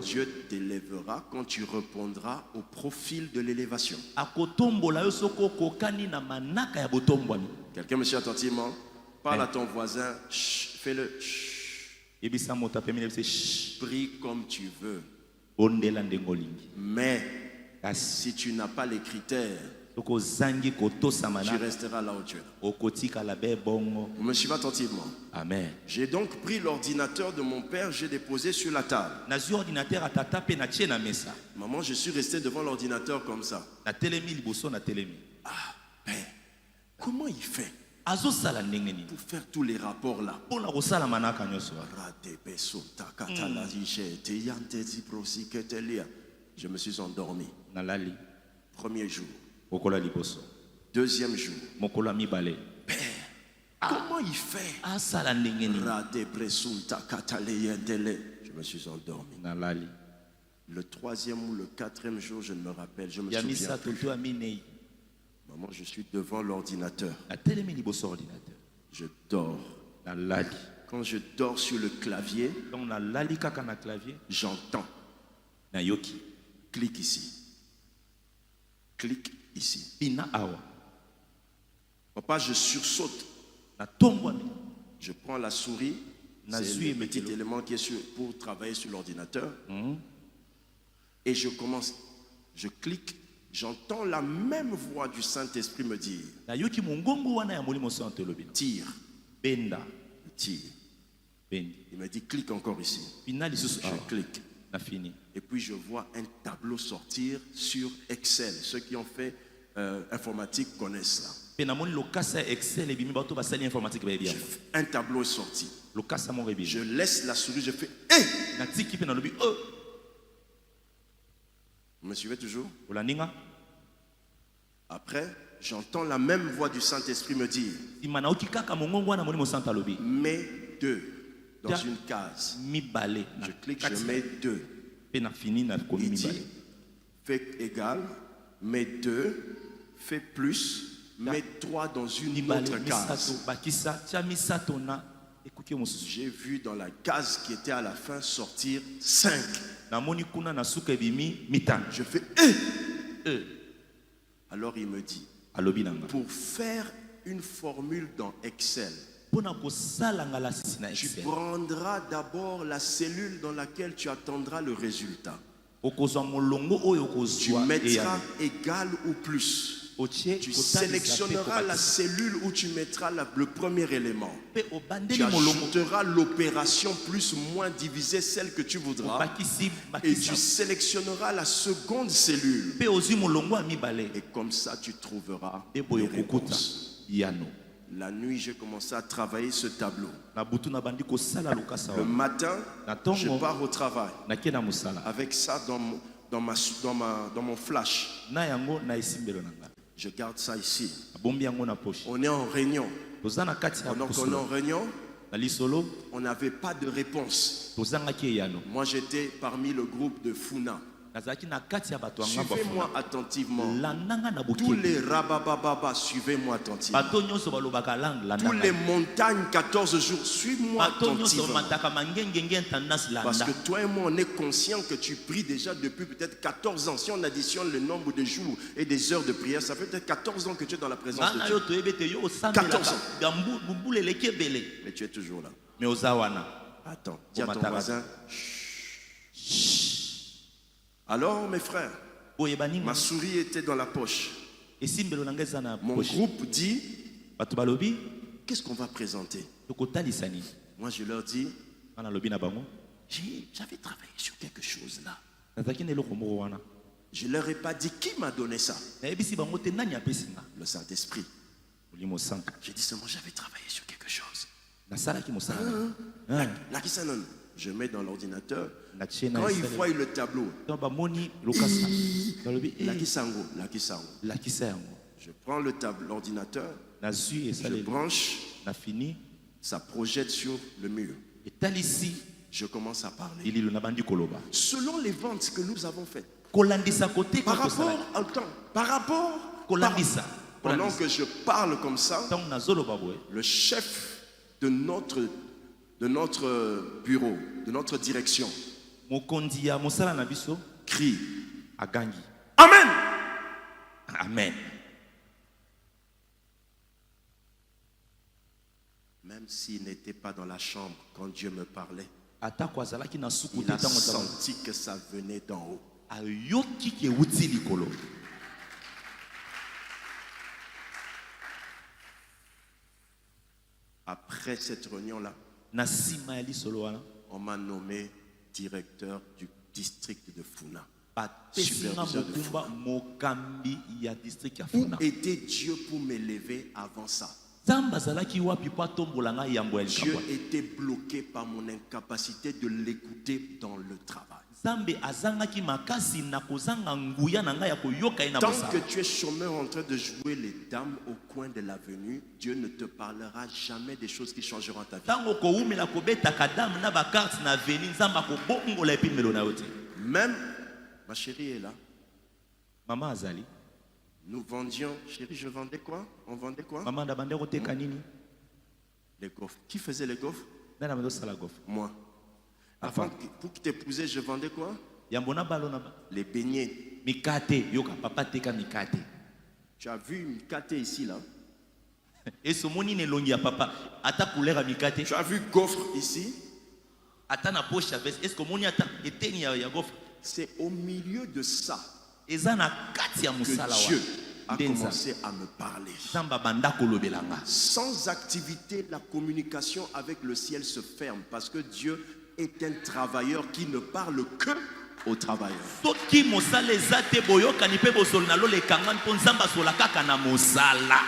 Dieu t'élèvera quand tu répondras au profil de l'élévation. Quelqu'un me suit attentivement? Parle à ton voisin, fais-le. Prie comme tu veux. Mais si tu n'as pas les critères, Tu resteras là où tu es. Vous me suivez attentivement. Amen. J'ai donc pris l'ordinateur de mon père, j'ai déposé sur la table. Maman, je suis resté devant l'ordinateur comme ça. Ah, mais comment il fait pour faire tous les rapports là? Je me suis endormi. Premier jour. Deuxième jour. Père, comment il fait? Je me suis endormi. Le troisième ou le quatrième jour, je ne me rappelle, je me souviens plus. Maman, je suis devant l'ordinateur. Je dors. Quand je dors sur le clavier, j'entends. Clique ici. Clique ici. Papa, je sursaute. Je prends la souris. C'est le petit élément qui est pour travailler sur l'ordinateur. Et je commence. Je clique. J'entends la même voix du Saint-Esprit me dire: tire. Tire. Il me dit: clique encore ici. Je clique. Et puis je vois un tableau sortir sur Excel. Ceux qui ont fait informatique connaissent ça. Un tableau est sorti. Je laisse la souris, je fais hey! Vous me suivez toujours? Après, j'entends la même voix du Saint-Esprit me dire: mets 2 dans une case. Je clique, je mets 2. Il dit: fais égal, mets 2, fais plus, mets 3 dans une autre case. J'ai vu dans la case qui était à la fin sortir 5. Je fais Alors il me dit: pour faire une formule dans Excel, tu prendras d'abord la cellule dans laquelle tu attendras le résultat. Tu mettras égal ou plus. Tu sélectionneras la cellule où tu mettras le premier élément. Tu ajouteras l'opération plus ou moins divisée celle que tu voudras. Et tu sélectionneras la seconde cellule. Et comme ça, tu trouveras les réponses. La nuit, j'ai commencé à travailler ce tableau. Le matin, je pars au travail avec ça dans mon flash. Je garde ça ici. On est en réunion. Pendant qu'on est en réunion, on n'avait pas de réponse. Moi, j'étais parmi le groupe de Funa. Suivez-moi attentivement. Tous les rabababa, suivez-moi attentivement. Tous les montagnes, 14 jours, suivez-moi attentivement. Parce que toi et moi, on est conscient que tu pries déjà depuis peut-être 14 ans. Si on additionne le nombre de jours et des heures de prière, ça fait peut-être 14 ans que tu es dans la présence de Dieu. 14 ans. Mais tu es toujours là. Attends, dis à ton voisin: alors mes frères, ma souris était dans la poche. Mon groupe dit: qu'est-ce qu'on va présenter? Moi je leur dis: j'avais travaillé sur quelque chose là. Je ne leur ai pas dit qui m'a donné ça. Le Saint-Esprit. J'ai dit seulement: j'avais travaillé sur quelque chose. Je mets dans l'ordinateur. Quand il voit le tableau, je prends le tableau, l'ordinateur, je branche, ça projette sur le mur. Je commence à parler. Selon les ventes que nous avons faites, par rapport au temps, pendant que je parle comme ça, le chef de notre bureau, de notre direction, crie: Amen. Amen. Même s'il n'était pas dans la chambre quand Dieu me parlait, il a senti que ça venait d'en haut. après cette réunion-là, na sima ya lisolo wana on m'a nommé directeur du district de Funa. bapesinga Superviseur de mokumba mokambi ya district ya Où Funa. était Dieu pour m'élever avant ça? Nzambe azalaki wapi po atombola ngai yambo ya Dieu likambo. était bloqué par mon incapacité de l'écouter dans le travail. Nzambe azangaki makasi na kozanga nguya na ngai ya koyoka ye na Tant mosala. que tu es chômeur en train de jouer les dames au coin de l'avenue, Dieu ne te parlera jamais des choses qui changeront ta vie. Tango koumela kobetaka dame na bakarte na veni nzambe akobongola epimelo na yo te. Même, ma chérie est là. Mama azali. Nous vendions, chérie, je vendais quoi? On vendait quoi? Mama ndabande koteka nini? Les gaufres. Qui faisait les gaufres? Nana mendo sala gof. Moi. Avant, pour que t'épouser, je vendais quoi? Yambona balo na ba. Les beignets. Mikate yoka papa teka mikate. Tu as vu une kate ici, là? Eso moni ne longi ya papa ata couleur ya mikate. Tu as vu gaufre ici? Ata na poche ya veste. Est-ce que moni ata eteni ya gof? C'est au milieu de ça Eza na kati ya que musala wa. Dieu a commencé à me parler. Nzambe banda kolobelanga. Sans activité, la communication avec le ciel se ferme parce que Dieu est un travailleur qui ne parle que aux travailleurs. Soki mosala eza te boyokani pe bosolo na lolekanga mpo nzambe asola kaka na mosala.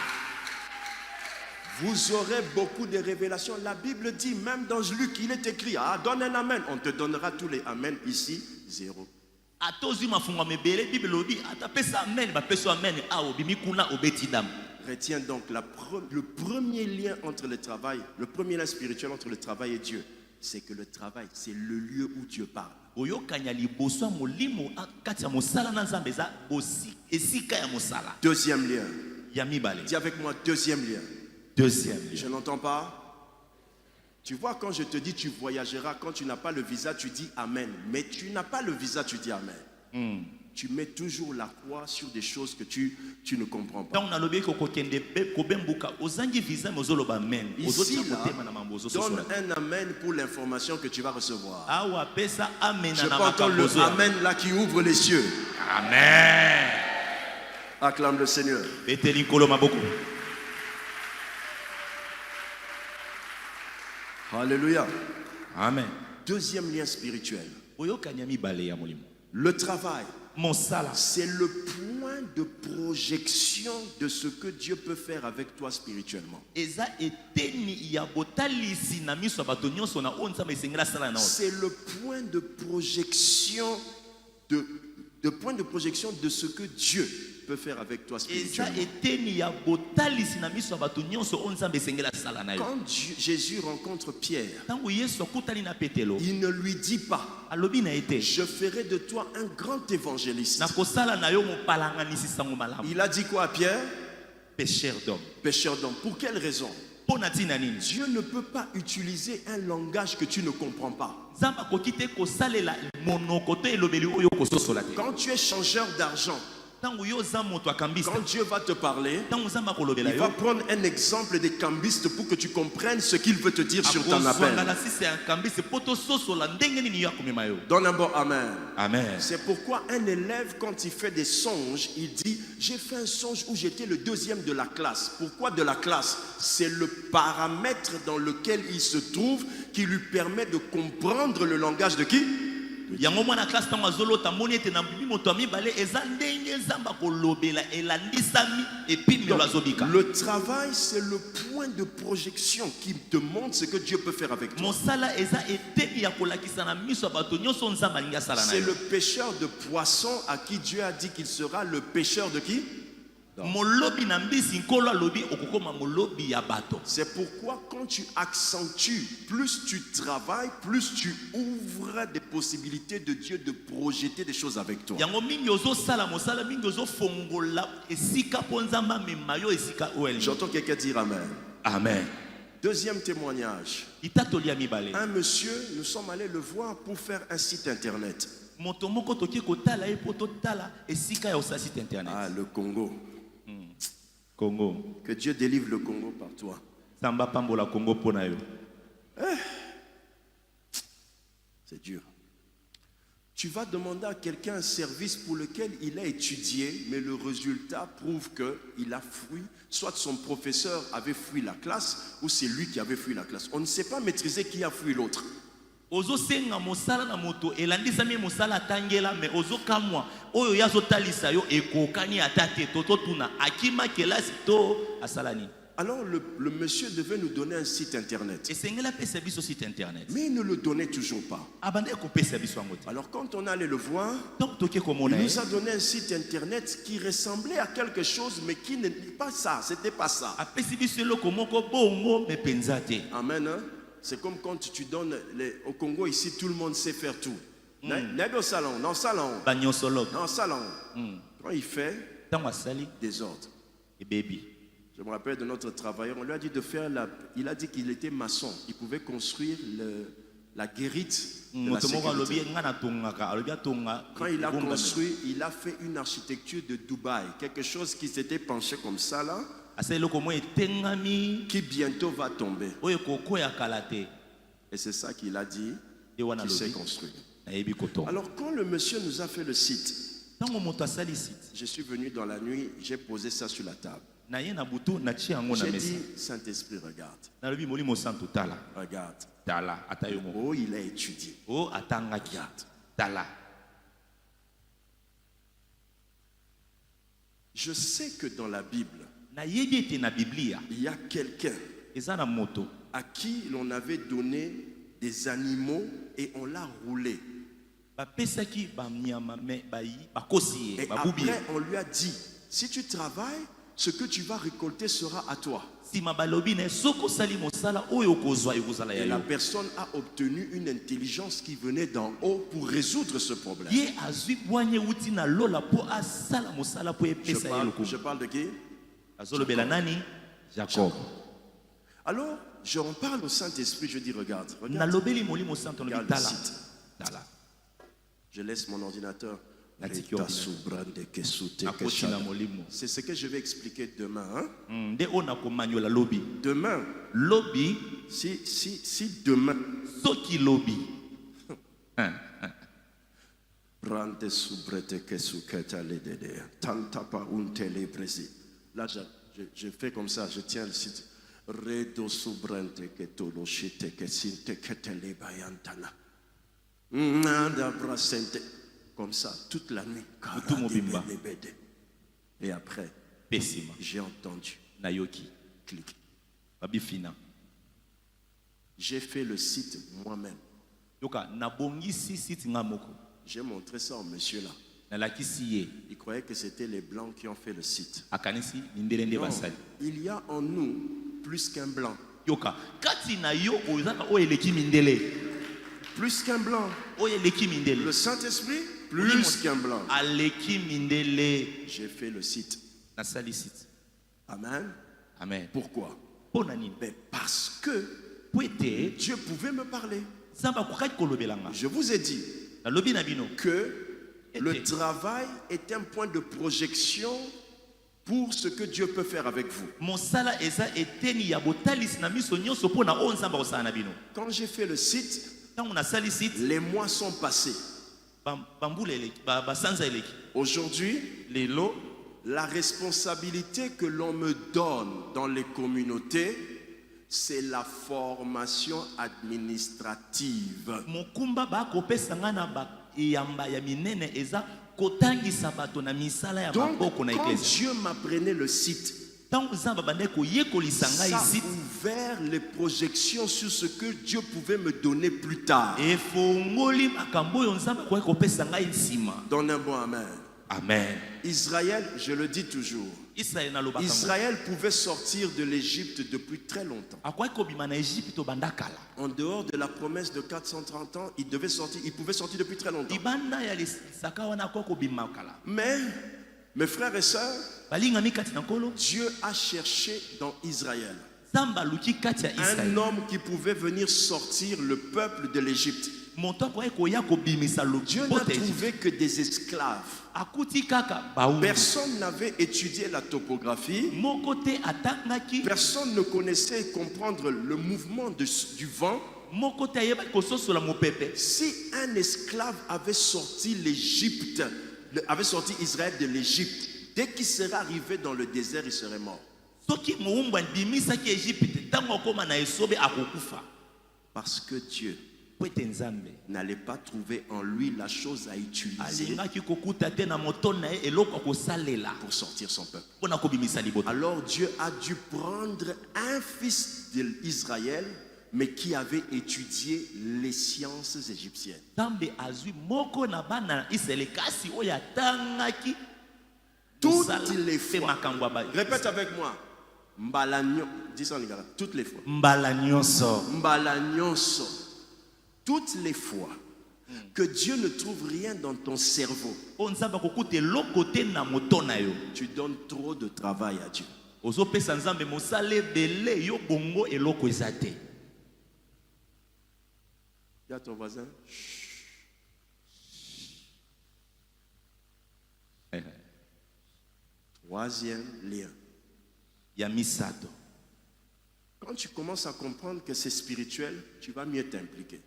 Vous aurez beaucoup de révélations. La Bible dit, même dans Luc, il est écrit, ah, donne un amen. On te donnera tous les amen. Ici, zéro. Atozi mafunga mebele bible lobi atapesa amen bapeso amen a obimi kuna obeti dam. Retiens donc le premier lien entre le travail, le premier lien spirituel entre le travail et Dieu, c'est que le travail, c'est le lieu où Dieu parle. Oyokanya liboso molimo kati ya mosala na nzambe za bosi esika ya mosala. Deuxième lien. Ya mibale. Dis avec moi, deuxième lien. Deuxième. Je n'entends pas. Tu vois, quand je te dis tu voyageras, quand tu n'as pas le visa, tu dis Amen. Mais tu n'as pas le visa, tu dis Amen. Tu mets toujours la croix sur des choses que tu ne comprends pas. Ici, là, donne un Amen pour l'information que tu vas recevoir. Je peux entendre le Amen là qui ouvre les cieux. Amen. Acclame le Seigneur. Alléluia. Amen. Deuxième lien spirituel. Le travail, c'est le point de projection de ce que Dieu peut faire avec toi spirituellement. C'est le point de projection de ce que Dieu peut faire avec toi spirituellement. Quand Jésus rencontre Pierre, il ne lui dit pas, je ferai de toi un grand évangéliste. Il a dit quoi à Pierre? Pécheur d'homme. Pécheur d'homme. Pour quelle raison? Dieu ne peut pas utiliser un langage que tu ne comprends pas. Quand tu es changeur d'argent, quand Dieu va te parler, il va prendre un exemple des cambistes pour que tu comprennes ce qu'il veut te dire sur ton appel. Donne un bon amen. Amen. C'est pourquoi un élève, quand il fait des songes, il dit, j'ai fait un songe où j'étais le deuxième de la classe. Pourquoi de la classe? C'est le paramètre dans lequel il se trouve qui lui permet de comprendre le langage de qui? Le travail, c'est le point de projection qui te montre ce que Dieu peut faire avec toi. C'est le pêcheur de poissons à qui Dieu a dit qu'il sera le pêcheur de qui? C'est pourquoi quand tu accentues, plus tu travailles, plus tu ouvres des possibilités de Dieu de projeter des choses avec toi. J'entends quelqu'un dire Amen. Amen. Deuxième témoignage. Un monsieur, nous sommes allés le voir pour faire un site internet. Ah, le Congo. Congo. Que Dieu délivre le Congo par toi. C'est dur. Tu vas demander à quelqu'un un service pour lequel il a étudié, mais le résultat prouve qu'il a fui. Soit son professeur avait fui la classe, ou c'est lui qui avait fui la classe. On ne sait pas maîtriser qui a fui l'autre. Ozo senga mosala na moto elandisa mi mosala tangela me ozo kamwa oyo yazo talisa yo ekokani atate toto tuna akima kelasi to asalani. Alors le monsieur devait nous donner un site internet. Et sengela pesa biso site internet. Mais il ne le donnait toujours pas. Abande ko pesa biso ngote. Alors quand on allait le voir, Donc toke komona. il nous a donné un site internet qui ressemblait à quelque chose mais qui n'était pas ça, c'était pas ça. Apesi biso loko moko bongo me penzate. Amen. Hein? C'est comme quand tu donnes au Congo ici, tout le monde sait faire tout. N'est au salon, dans le salon. Dans le salon. Quand il fait désordre. Et baby. Je me rappelle de notre travailleur, on lui a dit de faire il a dit qu'il était maçon. Il pouvait construire la guérite de la sécurité. Quand il a construit, il a fait une architecture de Dubaï. Quelque chose qui s'était penché comme ça là. Qui bientôt va tomber. Et c'est ça qu'il a dit qu'il s'est construit. Alors quand le monsieur nous a fait le site, je suis venu dans la nuit, j'ai posé ça sur la table. J'ai dit, Saint-Esprit, regarde. Regarde. Oh, il a étudié. Regarde. Je sais que dans la Bible, il y a quelqu'un à qui l'on avait donné des animaux et on l'a roulé. Et après, on lui a dit, si tu travailles, ce que tu vas récolter sera à toi. Et la personne a obtenu une intelligence qui venait d'en haut pour résoudre ce problème. Je parle de qui? Jacob. Alors, je en parle au Saint-Esprit, je dis regarde le site. Je laisse mon ordinateur. C'est ce que je vais expliquer demain. Hein? Demain, si demain, là je fais comme ça, je tiens le site. Comme ça, toute la nuit. Et après, j'ai entendu. Clic. J'ai fait le site moi-même. J'ai montré ça au monsieur là. Il croyait que c'était les blancs qui ont fait le site. Non, il y a en nous plus qu'un blanc. Plus qu'un blanc. Le Saint-Esprit, plus qu'un blanc. J'ai fait le site. Amen. Amen. Pourquoi? Mais parce que Dieu pouvait me parler. Je vous ai dit que le travail est un point de projection pour ce que Dieu peut faire avec vous. Quand j'ai fait le site, les mois sont passés. Aujourd'hui, la responsabilité que l'on me donne dans les communautés, c'est la formation administrative. Donc, quand Dieu m'apprenait le site, ça a ouvert les projections sur ce que Dieu pouvait me donner plus tard. Donne un bon amen. Amen. Israël, je le dis toujours, Israël pouvait sortir de l'Égypte depuis très longtemps. En dehors de la promesse de 430 ans, il pouvait sortir depuis très longtemps. Mais, mes frères et sœurs, Dieu a cherché dans Israël un homme qui pouvait venir sortir le peuple de l'Égypte. Dieu n'a trouvé que des esclaves. Personne n'avait étudié la topographie. Personne ne connaissait comprendre le mouvement du vent. moko te ayebaki kososola mopepe. Si un esclave avait sorti Israël de l'Égypte, dès qu'il serait arrivé dans le désert, il serait mort. Soki mowumbu andimisaki Égypte ntango akoma na esobe akokufa. Parce que Dieu Po ete Nzambe n'allait pas trouver en lui la chose à utiliser alingaki kokuta te na moto na ye eloko akosalela pour sortir son peuple. mpona kobimisa libota. Alors Dieu a dû prendre un fils d'Israël, mais qui avait étudié les sciences égyptiennes. Nzambe azwi moko na bana na Israele kasi oyo atangaki Toutes mosala les pe fois. makambo ya ba- Répète avec moi. Mbalanyo. Dis ça en lingala. Toutes les fois. mbala nyonso. Mbalanyonso. Toutes les fois que Dieu ne trouve rien dans ton cerveau, O Nzambe akokuta eloko te na moto na yo. tu donnes trop de travail à Dieu. Ozopesa Nzambe mosala ebele yo bongo eloko eza te. Dis à ton voisin. Troisième lien. Ya misato. Quand tu commences à comprendre que c'est spirituel, tu vas mieux t'impliquer.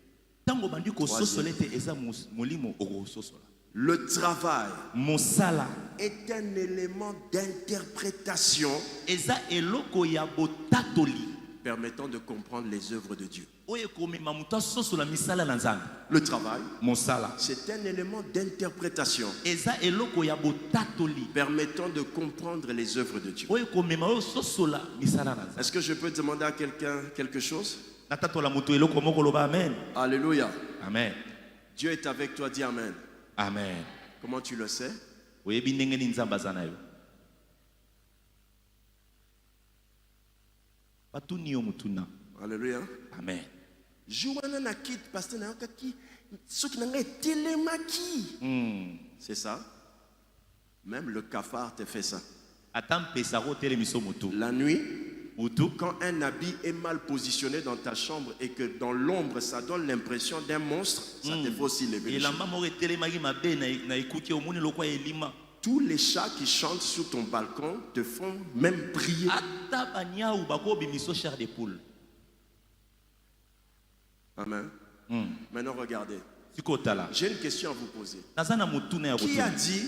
Ntango bandi kososola ete eza molimo okososola. Le travail Mosala est un élément d'interprétation eza eloko ya botatoli permettant de comprendre les œuvres de Dieu. oyo ekomema moto asosola misala na Nzambe. Le travail, Mosala c'est un élément d'interprétation eza eloko ya botatoli permettant de comprendre les œuvres de Dieu. oyo ekomema oyo ososola misala na Nzambe. Est-ce que je peux demander à quelqu'un quelque chose? Natatola moto eloko moko loba amen. Alléluia. Amen. Dieu est avec toi, dis Amen. Amen. Comment tu le sais? Oyebi ndenge nini Nzambe aza na yo. Batuni yo mutuna. Alléluia. Amen. Jouana na kit pasteur na kaki soki na ngai telemaki. C'est ça? Même le cafard te fait ça. Atam pesaro tele miso mutu. La nuit, Mutu. quand un habit est mal positionné dans ta chambre et que dans l'ombre ça donne l'impression d'un monstre, ça te fait aussi lever le Elamba moko etelemaki mabe na ekuki omoni lokwa elima. Tous les chats qui chantent sur ton balcon te font même prier. Ata banyau bako bimiso chair de poule. Amen. Maintenant regardez. Sikotala. J'ai une question à vous poser. Nazana mutuna ya Qui a kotu. dit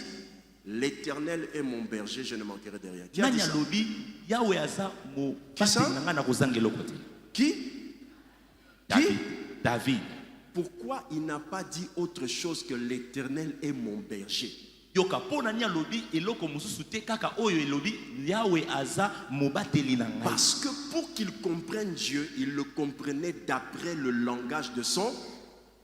l'Éternel est mon berger, je ne manquerai de rien? Qui a dit Nanya ça? lobi yawe aza mo Qui ça? pasi na ngana kozanga eloko te. Qui? David. David. Pourquoi il n'a pas dit autre chose que l'Éternel est mon berger? Yoka pona nya lobi eloko mususu te kaka oyo elobi yawe aza mobateli na ngai. Parce que pour qu'il comprenne Dieu, il le comprenait d'après le langage de son.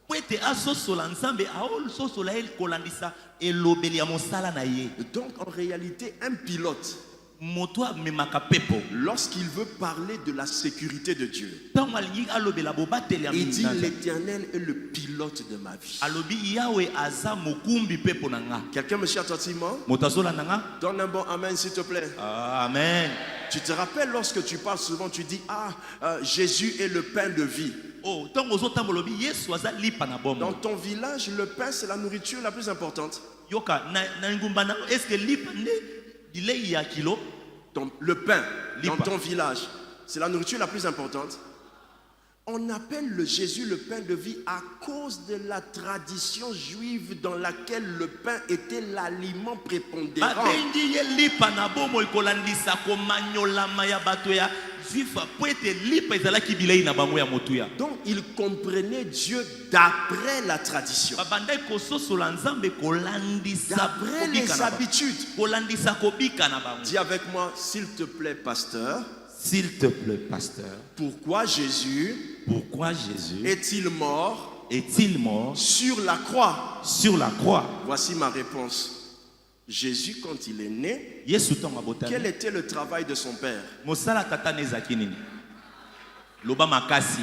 Po ete asosola Nzambe aososola ye kolandisa elobeli ya mosala na ye. Donc en réalité, un pilote, Moto amemaka pepo. lorsqu'il veut parler de la sécurité de Dieu, Ntango alingi alobela bobateli ya il dit Nzambe. l'Éternel est le pilote de ma vie. Alobi yawe aza mokumbi pepo na nga. Quelqu'un me chante attentivement? Moto azolanda nga. Donne un bon amen s'il te plaît. Amen. Tu te rappelles lorsque tu parles souvent, tu dis Jésus est le pain de vie. Oh, ntango ozotambola lobi Yesu aza lipa na bomo. Dans ton village, le pain c'est la nourriture la plus importante. Yoka na ngumba na est-ce que lipa nde bilei ya kilo? Le pain dans Lipa. ton village, c'est la nourriture la plus importante. On appelle le Jésus le pain de vie à cause de la tradition juive dans laquelle le pain était l'aliment prépondérant. Babengi ye lipa na bomo ikolandisa komanyolama ya bato ya juifa po ete lipa ezalaki bilei na bango ya motuya. Donc il comprenait Dieu d'après la tradition, Babandai kososola Nzambe kolandisa d'après les kobika na bango. habitudes. Kolandisa kobika na bango. Dis avec moi, s'il te plaît, pasteur, S'il te plaît, pasteur, pourquoi Jésus pourquoi Jésus est-il mort est-il mort sur la croix? sur la croix? Voici ma réponse. Jésus, quand il est né, Yesu tonga quel botami. était le travail de son père? Mosala tata nezaki nini? Loba makasi.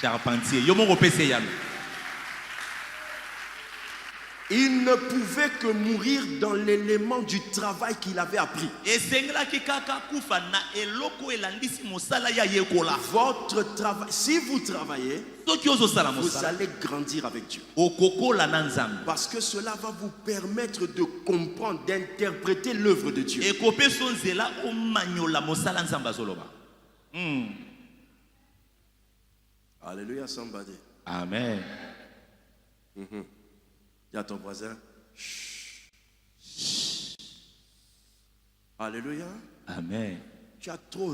Charpentier. Yo moko pese yalo. Il ne pouvait que mourir dans l'élément du travail qu'il avait appris. Esengelaki kaka kufa na eloko elandisi mosala ya yekola. Votre travail, si vous travaillez, Soki ozosala vous mosala. allez grandir avec Dieu. Okokola na Nzambe. Parce que cela va vous permettre de comprendre, d'interpréter l'œuvre de Dieu. Ekopeso nzela omanyola mosala Nzambe azoloba. Alléluia, somebody. Amen. Dis à ton voisin. Chut. Alléluia. Amen. Tu as trop.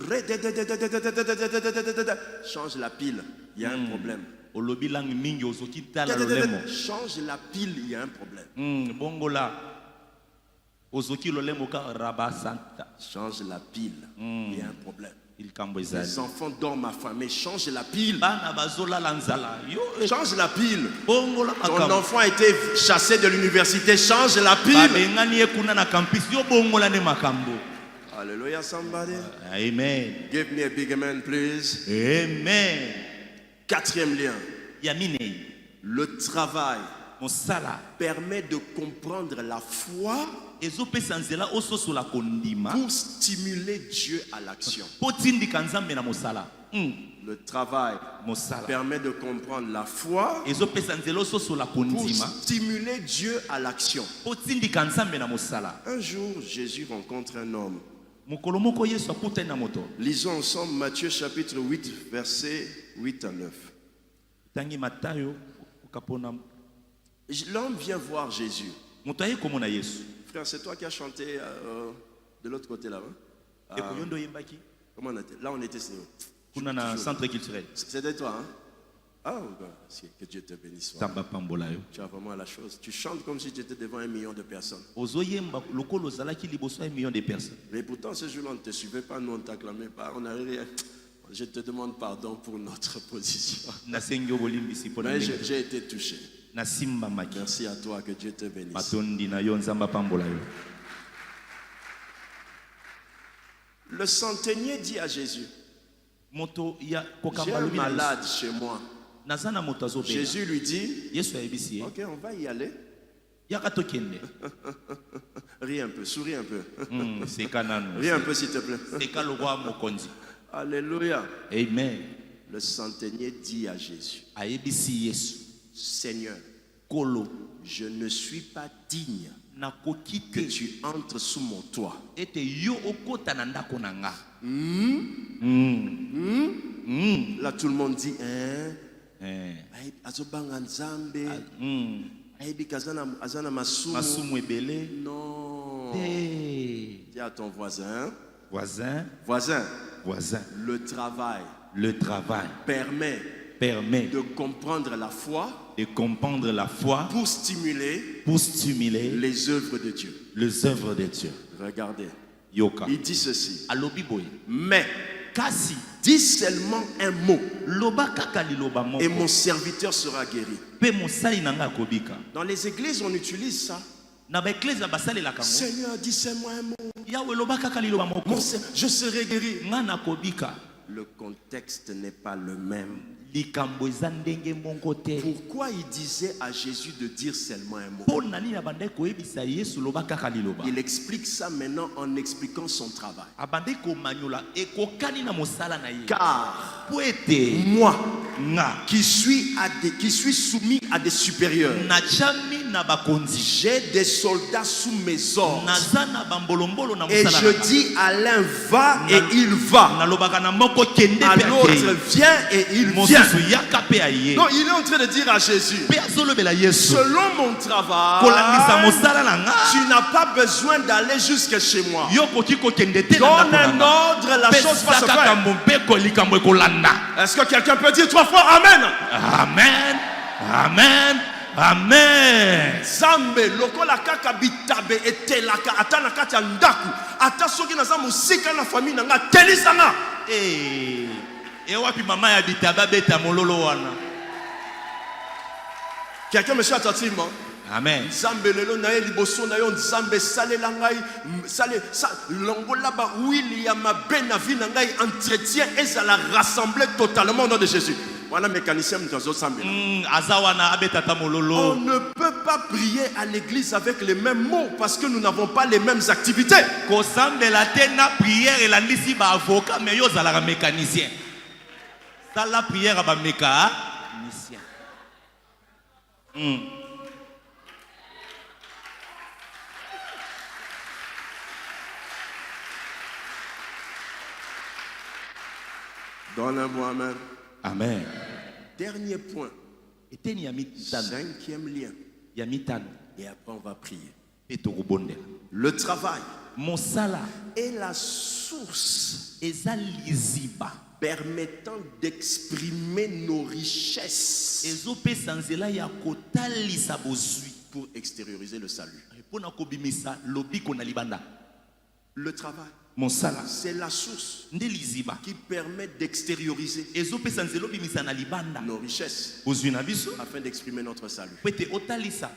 Change la pile. Il y a un problème. Olobi lang mingi ozoki tala lolemo. Change la pile, il y a un problème. Bongola. Ozoki lolemo ka rabasanta. Change la pile, il y a un problème. Il kambo Les ezali. enfants dorment affamés, change la pile. Bana bazola lanzala. Yo. Change la pile. Bongola Ton makambo. enfant a été chassé de l'université, change la pile. Babengani ekuna na campus yo bongola ne makambo. Alléluia, somebody. Amen. Give me a big amen, please. Amen. Quatrième lien. Yaminei. Le travail Mosala. permet de comprendre la foi Ezopesa nzela ososo la kondima. pour stimuler Dieu à l'action. Potindika nzambe na mosala. Le travail Mosala. permet de comprendre la foi Ezopesa nzela ososo la pour kondima. stimuler Dieu à l'action. Potindika nzambe na mosala. Un jour, Jésus rencontre un homme. Mokolo moko Yesu akutani na moto. Lisons ensemble Matthieu chapitre 8, versets 8 à 9. Tangi Matayo ukapona. L'homme vient voir Jésus. Moto aye komona Yesu. Frère, c'est toi qui as chanté de l'autre côté là-bas. Ekoyondo yembaki. Comment on était? Là, on était. Kuna na centre culturel. C'était toi, hein? Ah, que Dieu te bénisse. Tamba pambola yo. Tu as vraiment la chose. Tu chantes comme si tu étais devant 1 million de personnes. Ozoyemba lokolo zalaki liboso ya million de personnes. Mais pourtant, ce jour-là, on ne te suivait pas, nous, on ne t'acclamait pas. On n'avait rien. Je te demande pardon pour notre position. Nasengi obolimbisi pona Mais ndenge. j'ai été touché. Na simba maki. Merci à toi, que Dieu te bénisse. Matondi na yo nzamba pambola yo. Le centenier dit à Jésus, Moto ya j'ai kokamba un lobi na malade chez moi. Nazana moto azobela. Jésus lui dit, Yesu ayebisi ye. ok, on va y aller. Yaka tokende. Ris un peu, souris un peu. Seka nanu. Ris un peu, s'il te plaît. Seka lokwa mokonzi. Alléluia. Amen. Le centenier dit à Jésus, Ayebisi Yesu. Seigneur, Kolo je ne suis pas digne nakoki que te tu entres sous mon toit. ete yo okota na ndako na nga. Là, tout le monde dit, hein? Eh. Azobanga nzambe. Mm. Ayebi azana masumu. Masumu ebele. Non. Hey. Dis à ton voisin. Voisin. Voisin, le travail Le travail permet permet de comprendre la foi de comprendre la foi pour stimuler pour stimuler les œuvres de Dieu. les œuvres de Dieu. Regardez, Yoka. il dit ceci. Alobi boy. Mais Kasi dis seulement un mot loba kaka liloba moko. et mon serviteur sera guéri. Pe mosali nanga kobika. Dans les églises, on utilise ça. Na ba eklesa basali la kango. Seigneur, dis seulement un mot. Yawe loba kaka liloba moko. Je serai guéri. Ngana kobika. Le contexte n'est pas le même. Likambo eza ndenge moko te. Pourquoi il disait à Jésus de dire seulement un mot? Pona nini abande koyebisa Yesu loba kaka liloba. Il explique ça maintenant en expliquant son travail. Abande ko manyola ekokani na mosala na ye. Car Poete moi, nga qui suis soumis à des supérieurs, na chami na bakonzi. j'ai des soldats sous mes ordres. Naza na bambolombolo na Et mosala. je dis à l'un va et il va. Na lobaka na moko kende À pe l'autre akei. viens et il vient. Mosusu yaka pe aye. Non, il est en train de dire à Jésus, Pe azolobela Yesu. selon mon Kolangisa travail, mosala na nga. tu n'as pas besoin d'aller jusque chez moi. Yo koki kokende te na Donne ndako na un nga. ordre, la chose va se Pesaka faire. kambo mpe kolikambo ekolanda. Est-ce que quelqu'un peut dire 3 fois Amen? Amen. Amen. Amen. Zambe lokola kaka bitabe etelaka ata na kati ya ndaku ata soki naza mosika na famille na nga telisanga. Wapi mama ya bitaba beta mololo wana. Quelqu'un me suit attentivement. Amen. Zambe lelo na ye liboso na yo Zambe salela ngai longola ba wili ya mabe na vie na ngai entretien ezala rassemblé totalement au nom de Jésus. Voilà mécanicien mtazo Zambe. Azawana abetata mololo. On ne peut pas prier à l'église avec les mêmes mots parce que nous n'avons pas les mêmes activités. Ko sambela te na prière elandisi ba avocat mais yo zalaka mécanicien. Ça la prière ba mécanicien. Donne-moi Amen. Amen. Dernier point. eteni ya mitano. Cinquième lien. Ya mitano. Et après, on va prier. Pe tokobondela. Le travail Mosala est la source eza liziba. permettant d'exprimer nos richesses Ezopesa nzela ya kotalisa bozwi. pour extérioriser le salut. Pona kobimisa lobiko na libanda. Le travail, Mosala c'est la source nde liziba. qui permet d'extérioriser Ezopesa nzela obimisa na libanda. nos richesses Bozwi na biso. afin d'exprimer notre salut. Pete otalisa.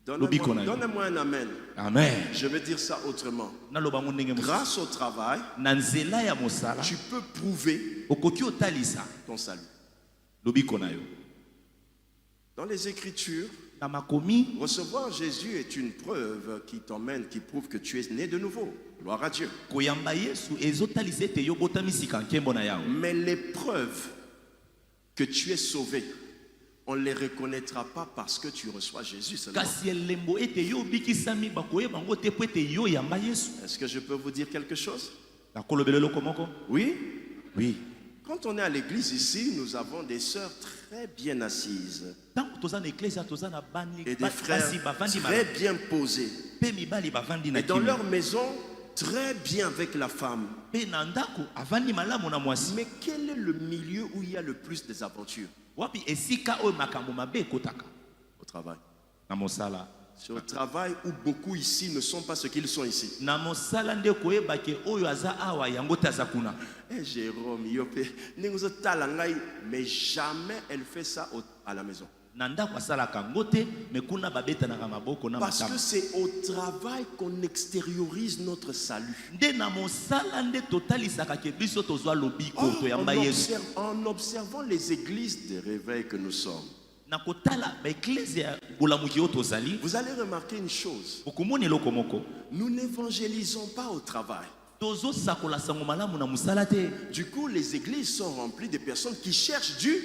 Lobiko na yo. Donnez-moi un amen. Amen. Je vais dire ça autrement. Naloba ngo ndenge mosusu. Grâce au travail, Na nzela ya mosala tu peux prouver okoki otalisa ton salut. lobiko na yo. Dans les Écritures, Na makomi recevoir Jésus est une preuve qui t'emmène, qui prouve que tu es né de nouveau. Gloire à Dieu. koyamba Yesu ezotalisa ete yo botamisika nkembo na yawe. Mais les preuves que tu es sauvé, on ne les reconnaîtra pas parce que tu reçois Jésus seulement. Kasi elembo ete yo bikisami bakoyeba ngo te po ete yo yamba Yesu. Est-ce que je peux vous dire quelque chose? Nakolobela eloko moko. Oui. Oui. Quand on est à l'église ici, nous avons des sœurs très bien assises Tango toza na eklezia toza na bani et des frères basi bavandi très bien posés. pe mibali bavandi na Et dans kimia. leur maison, très bien avec la femme. Pe na ndako avandi malamu na mwasi. Mais quel est le milieu où il y a le plus des aventures? Wapi esika oyo makambo mabe ekotaka Au travail. na mosala. C'est au travail où beaucoup ici ne sont pas ce qu'ils sont ici. Na mosala nde koyeba ke oyo aza awa yango te aza kuna. Eh Jérôme, mais jamais elle fait ça à la maison. Na ndako asalaka ngo te me kuna babetanaka maboko na Parce matama. que c'est au travail qu'on extériorise notre salut. Nde na mosala nde totalisaka ke biso tozwa lobiko Or, toyamba Yesu. en observant les églises de réveil que nous sommes, Na kotala ba eklezia bolamuki oyo tozali vous allez remarquer une chose. okomona eloko moko. Nous n'évangélisons pas au travail. Tozosakola sango malamu na mosala te. Du coup, les églises sont remplies de personnes qui cherchent Dieu.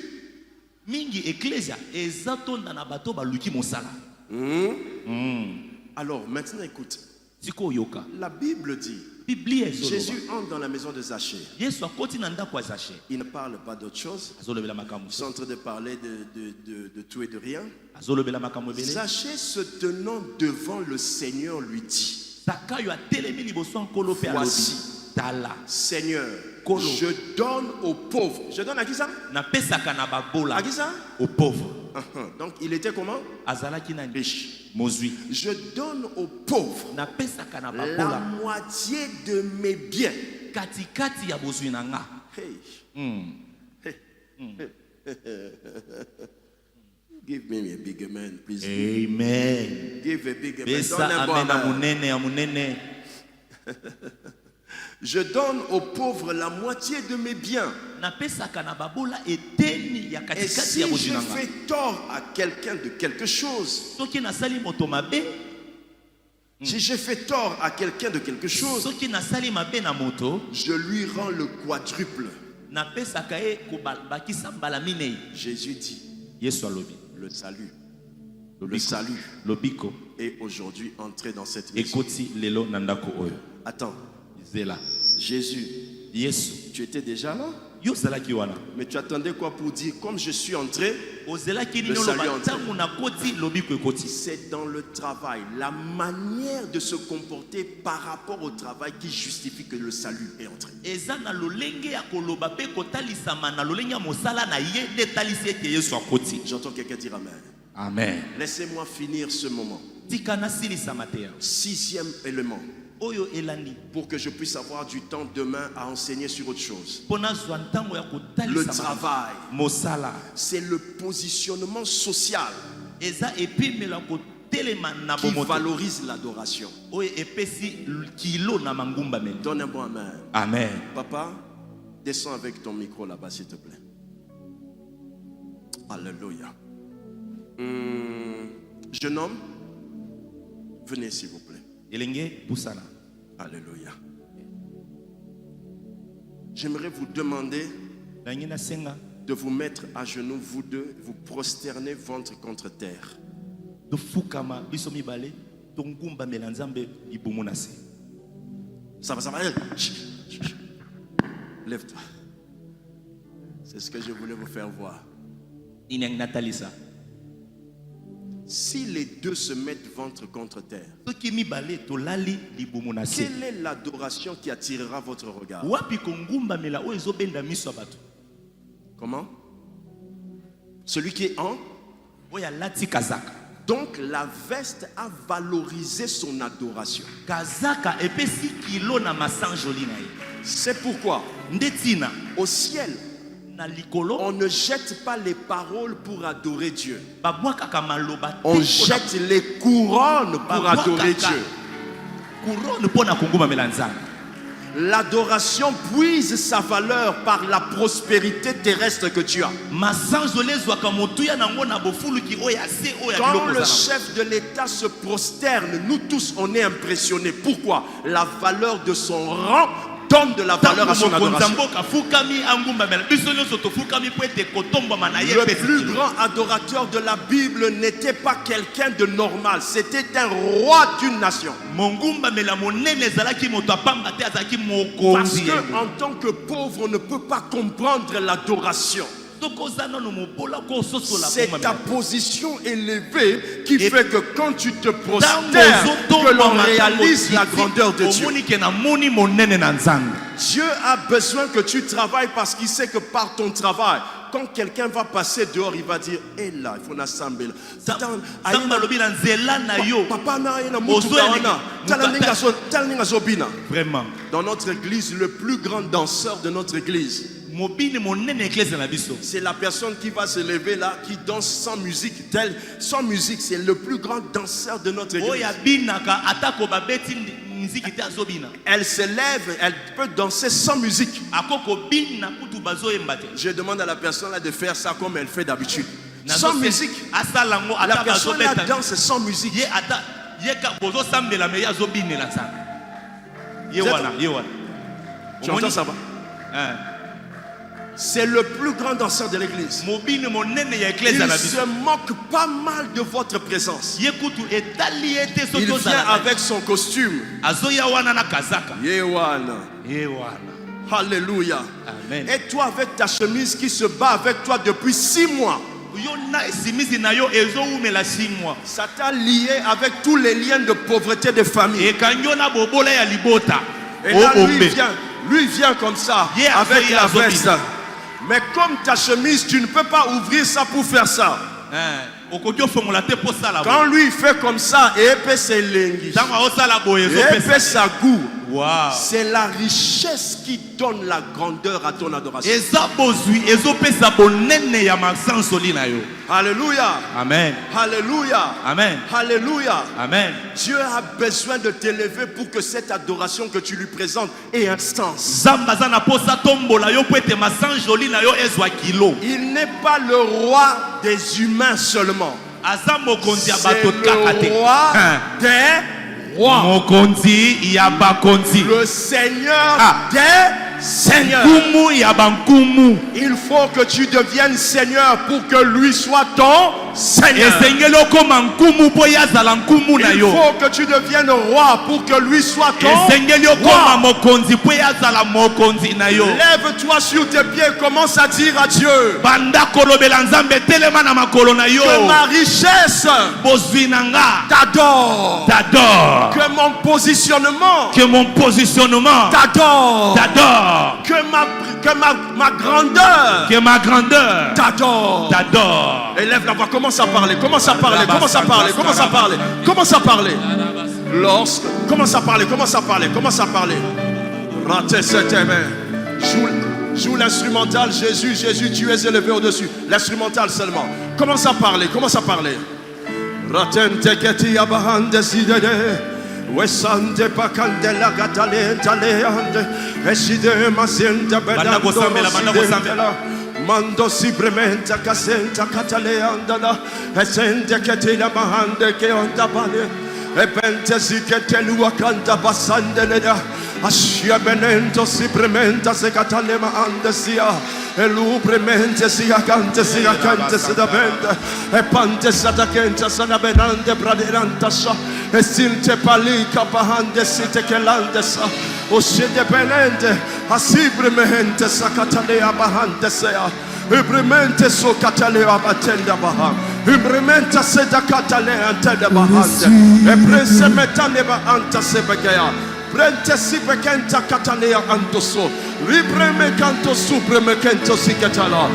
Mingi eklezia eza tonda na bato baluki mosala. Alors, maintenant, écoute. Siko yoka. La Bible dit, Biblia ezoloba. Jésus entre dans la maison de Zachée. Yesu akoti na ndako ya Zache. Il ne parle pas d'autre chose. Azolobela makambo. Ils sont en train de parler de tout et de rien. Azolobela makambo ebele. Zachée, se tenant devant le Seigneur, lui dit, Zakayo atelemi liboso ya nkolo pe alobi. Voici. Tala. Seigneur, Kolo. je donne aux pauvres. Je donne à qui ça? Napesaka na babola À qui ça? aux pauvres. Donc, il était comment? Azalaki nani? Riche. Mozwi. Je donne aux pauvres Napesaka na la babola moitié de mes biens. katikati ya bozwi na nga. Hey. Give me a big amen, please. Amen. Give a big amen. Besa Donne un bon amen ya amen. munene ya munene. Je donne aux pauvres la moitié de mes biens. Napesaka na babola eteni ya Et katikati si ya je bozwi na nga. fais tort à quelqu'un de quelque chose, Soki nasali moto mabe, si je fais tort à quelqu'un de quelque chose, soki nasali mabe na moto, je lui rends le quadruple. napesaka ye kobakisa mbala minei. Jésus dit, Yesu alobi. le salut, le Lobiko. salut Lobiko est aujourd'hui entré dans cette maison. ekoti lelo na ndako oyo. Attends, Zela. Jésus, Yesu. tu étais déjà là? Yo ozalaki wana. Mais tu attendais quoi pour dire, comme je suis entré? Ozelaki Le nini salut oloba entré. ntango nakoti lobiko ekoti. C'est dans le travail, la manière de se comporter par rapport au travail qui justifie que le salut est entré. Eza na lolenge ya koloba pe kotalisama na lolenge ya mosala na ye nde etalisi ete Yesu akoti. J'entends quelqu'un dire amen. Amen. Laissez-moi finir ce moment. Tika nasilisama te yawe. 6e élément, Oyo elandi. pour que je puisse avoir du temps demain à enseigner sur autre chose. Mpo nazwa ntango ya Le kotalisama. travail, Mosala. c'est le positionnement social Eza epimelo ya kotelema na qui bomoto. valorise l'adoration. Oyo epesi kilo na mangumba meni. Donne un bon amen. Amen. Papa, descends avec ton micro là-bas, s'il te plaît. Alléluia. Jeune homme, venez s'il vous plaît. Elenge pusana. Alléluia. J'aimerais vous demander Nangi na senga. de vous mettre à genoux, vous deux, vous prosterner ventre contre terre. Tofukama biso mibale. Tongumba melanzambe ibumu na se. Ça va. Lève-toi. C'est ce que je voulais vous faire voir. Ineng natalisa. Si les deux se mettent ventre contre terre, Soki mibale tolali libumu na se. quelle est l'adoration qui attirera votre regard? Wapi kongumba mela o ezobenda miso ya bato. Comment? Celui qui est en. Oya lati kazaka. Donc la veste a valorisé son adoration. Kazaka epesi kilo na masanjoli na ye. C'est pourquoi Ndetina au ciel, na likolo on ne jette pas les paroles pour adorer Dieu. babwakaka maloba te On mpona- jette les couronnes pour adorer Dieu. couronne mpona kongumamela nzambe. L'adoration puise sa valeur par la prospérité terrestre que tu as. masanjoli ezwaka motuya nango na bofuluki oyo ya se oyo ya Quand biloko le ezala. chef de l'État se prosterne, nous tous on est impressionnés. Pourquoi? La valeur de son rang donne de la valeur à son Ntango mokonzi ya adoration. mboka afukami angumbamela biso nyonso tofukami po ete kotombama na ye Le epesi plus kilo. grand adorateur de la Bible n'était pas quelqu'un de normal, c'était un roi d'une nation. mongumbamela monene ezalaki moto apamba te azalaki Parce mokonzi que en tant que pauvre, on ne peut pas comprendre l'adoration. soki oza nano mobola ko ososola C'est ta kombamela. position élevée qui Et- fait que quand tu te Ntango prosternes, que l'on ozotombama réalise la ntango grandeur de Dieu. omoni ke namoni monene na nzambe. Dieu a besoin que tu travailles parce qu'il sait que par ton travail, quand quelqu'un va passer dehors, il va dire, hé là, il faut n'assembler. nzambe alobi na nzela na yo. Papa na ye na Ozo mutuka ya wana. leki- Tala muka- ndenge azo- tala ndenge azobina. Vraiment Dans notre église, le plus grand danseur de notre église, mobini monene eklese na biso c'est la personne qui va se lever là, qui danse sans musique. Sans musique, c'est le plus grand danseur de notre église. oyo abinaka atako babeti miziki te azobina Elle se lève, elle peut danser sans musique. ako kobina kutu bazoyemba te. Je demande à la personne là de faire ça comme elle fait d'habitude. Nazo Sans se- musique. asala yango La ata personne là bazobeta danse sans musique. ye ata yeka bozosambela me ye azobinela nzambe ye Vous êtes- wana ye wana. Tu entends ça va? Hein. C'est le plus grand danseur de l'église. mobini monene ya eklese Il na biso se moque pas mal de votre présence. ye kutu etali ye te soki Il vient ozala avec son costume. azoya wana na kazaka Yewana. ye wana. Alléluia. Amen. Et toi avec ta chemise qui se bat avec toi depuis 6 mois. yo na esimisi na yo ezowumela 6 mois Ça t'a lié avec tous les liens de pauvreté de famille. ekangi yo na bobola ya libota Et là, ombe lui vient comme ça, Yeah, avec yeah, la yeah, veste. Mais comme ta chemise, tu ne peux pas ouvrir ça pour faire ça. okoki ofongola te mpo sala Quand lui fait comme ça, et puis c'est lengi. ntango aosala boye Et puis ezopesa ça goût. Wow. C'est la richesse qui donne la grandeur à ton adoration. eza bozwi ezopesa bonene ya masansoli na yo. Alléluia. Amen. Alléluia. Amen. Alléluia. Amen. Dieu a besoin de t'élever pour que cette adoration que tu lui présentes ait un sens. nzambe aza na posa tombola yo po ete masanjoli na yo ezwa kilo. Il n'est pas le roi des humains seulement. aza mokonzi ya C'est bato kaka le te. roi Hein. des rois. mokonzi ya bakonzi. Le Seigneur Ah. des seigneurs. nkumu ya bankumu. Il faut que tu deviennes Seigneur pour que lui soit ton Seigneur. esengeli okoma nkumu mpo ye azala nkumu na Il yo. faut que tu deviennes roi pour que lui soit ton esengeli okoma roi. mokonzi mpo ye azala mokonzi na yo. Lève-toi sur tes pieds, commence à dire à Dieu banda kolobela nzambe telema na makolo na yo. que ma richesse bozwi na nga t'adore, t'adore. que mon positionnement Que mon positionnement t'adore, t'adore. que ma grandeur Que ma grandeur t'adore. t'adore. Élève la voix, commence à parler, commence à parler, commence à parler, commence à parler, commence à parler. Commence à parler, commence à parler, commence à parler. Ratez cette main. Joue l'instrumental, Jésus, Jésus, tu es élevé au-dessus. L'instrumental seulement. Commence à parler, commence à parler. Ratente keti abahande sidede. Wesande pakande la gatale taleande. Eside masenta Banda gosambela, banda gosambela. Mando sibrementa casenta cataleandana. Esende keti la bahande ke onda bale. Epente zikete luakanda basandeleda. Ashia benento sibrementa se catalema andesia. Elupremente sia cante da bende. E pante sata kenta sana benande braderanta sa. E sinte palika pahande site kelande sa. O shede benende. Asibremente sakatalea bahante sea. Ibremente sokatalea batenda baha. Ibremente sedakatalea antenda bahante. Eprese metane bahanta sebegea. Brente sibekenta katalea antoso. Ribreme canto supreme kento sikatala.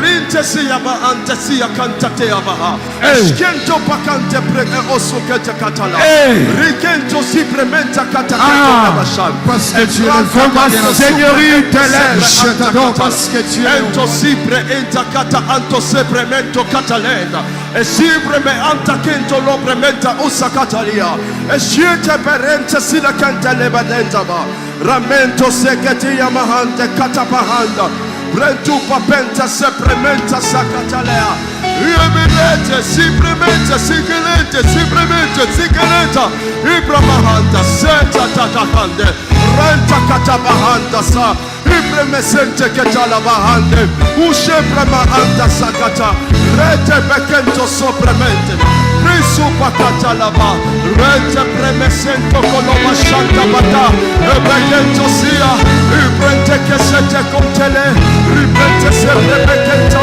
Rinte siyaba ante siya kantatea baha. Eskento pakante prege oso kete katala. Rikento sibrementa katakata bashan. Parce que tu es le combat, Seigneur, il t'élève. Je t'adore parce que tu es. Ento sibre enta kata anto sebremento katalenda. E sibreme anta kento lobrementa usa katalia. E siete perente sila kanta lebadenta ba. Ramento seketia mahante katapahanda. Brentu papenta seprementa sakatalea. Iemilete, sipremente, sikelete, sipremente, sikeleta. Ibramahanda, seta tatakande. Renta katabahanda sa. Ibremesente ketalabahande. Ushebremahanda sakata. Rete bekento sopremente. Risupa katalaba. Rete premesento koloma shanta bata. Ebekento sia. Ibrente kesete kontele. Ibrente sepremekenta.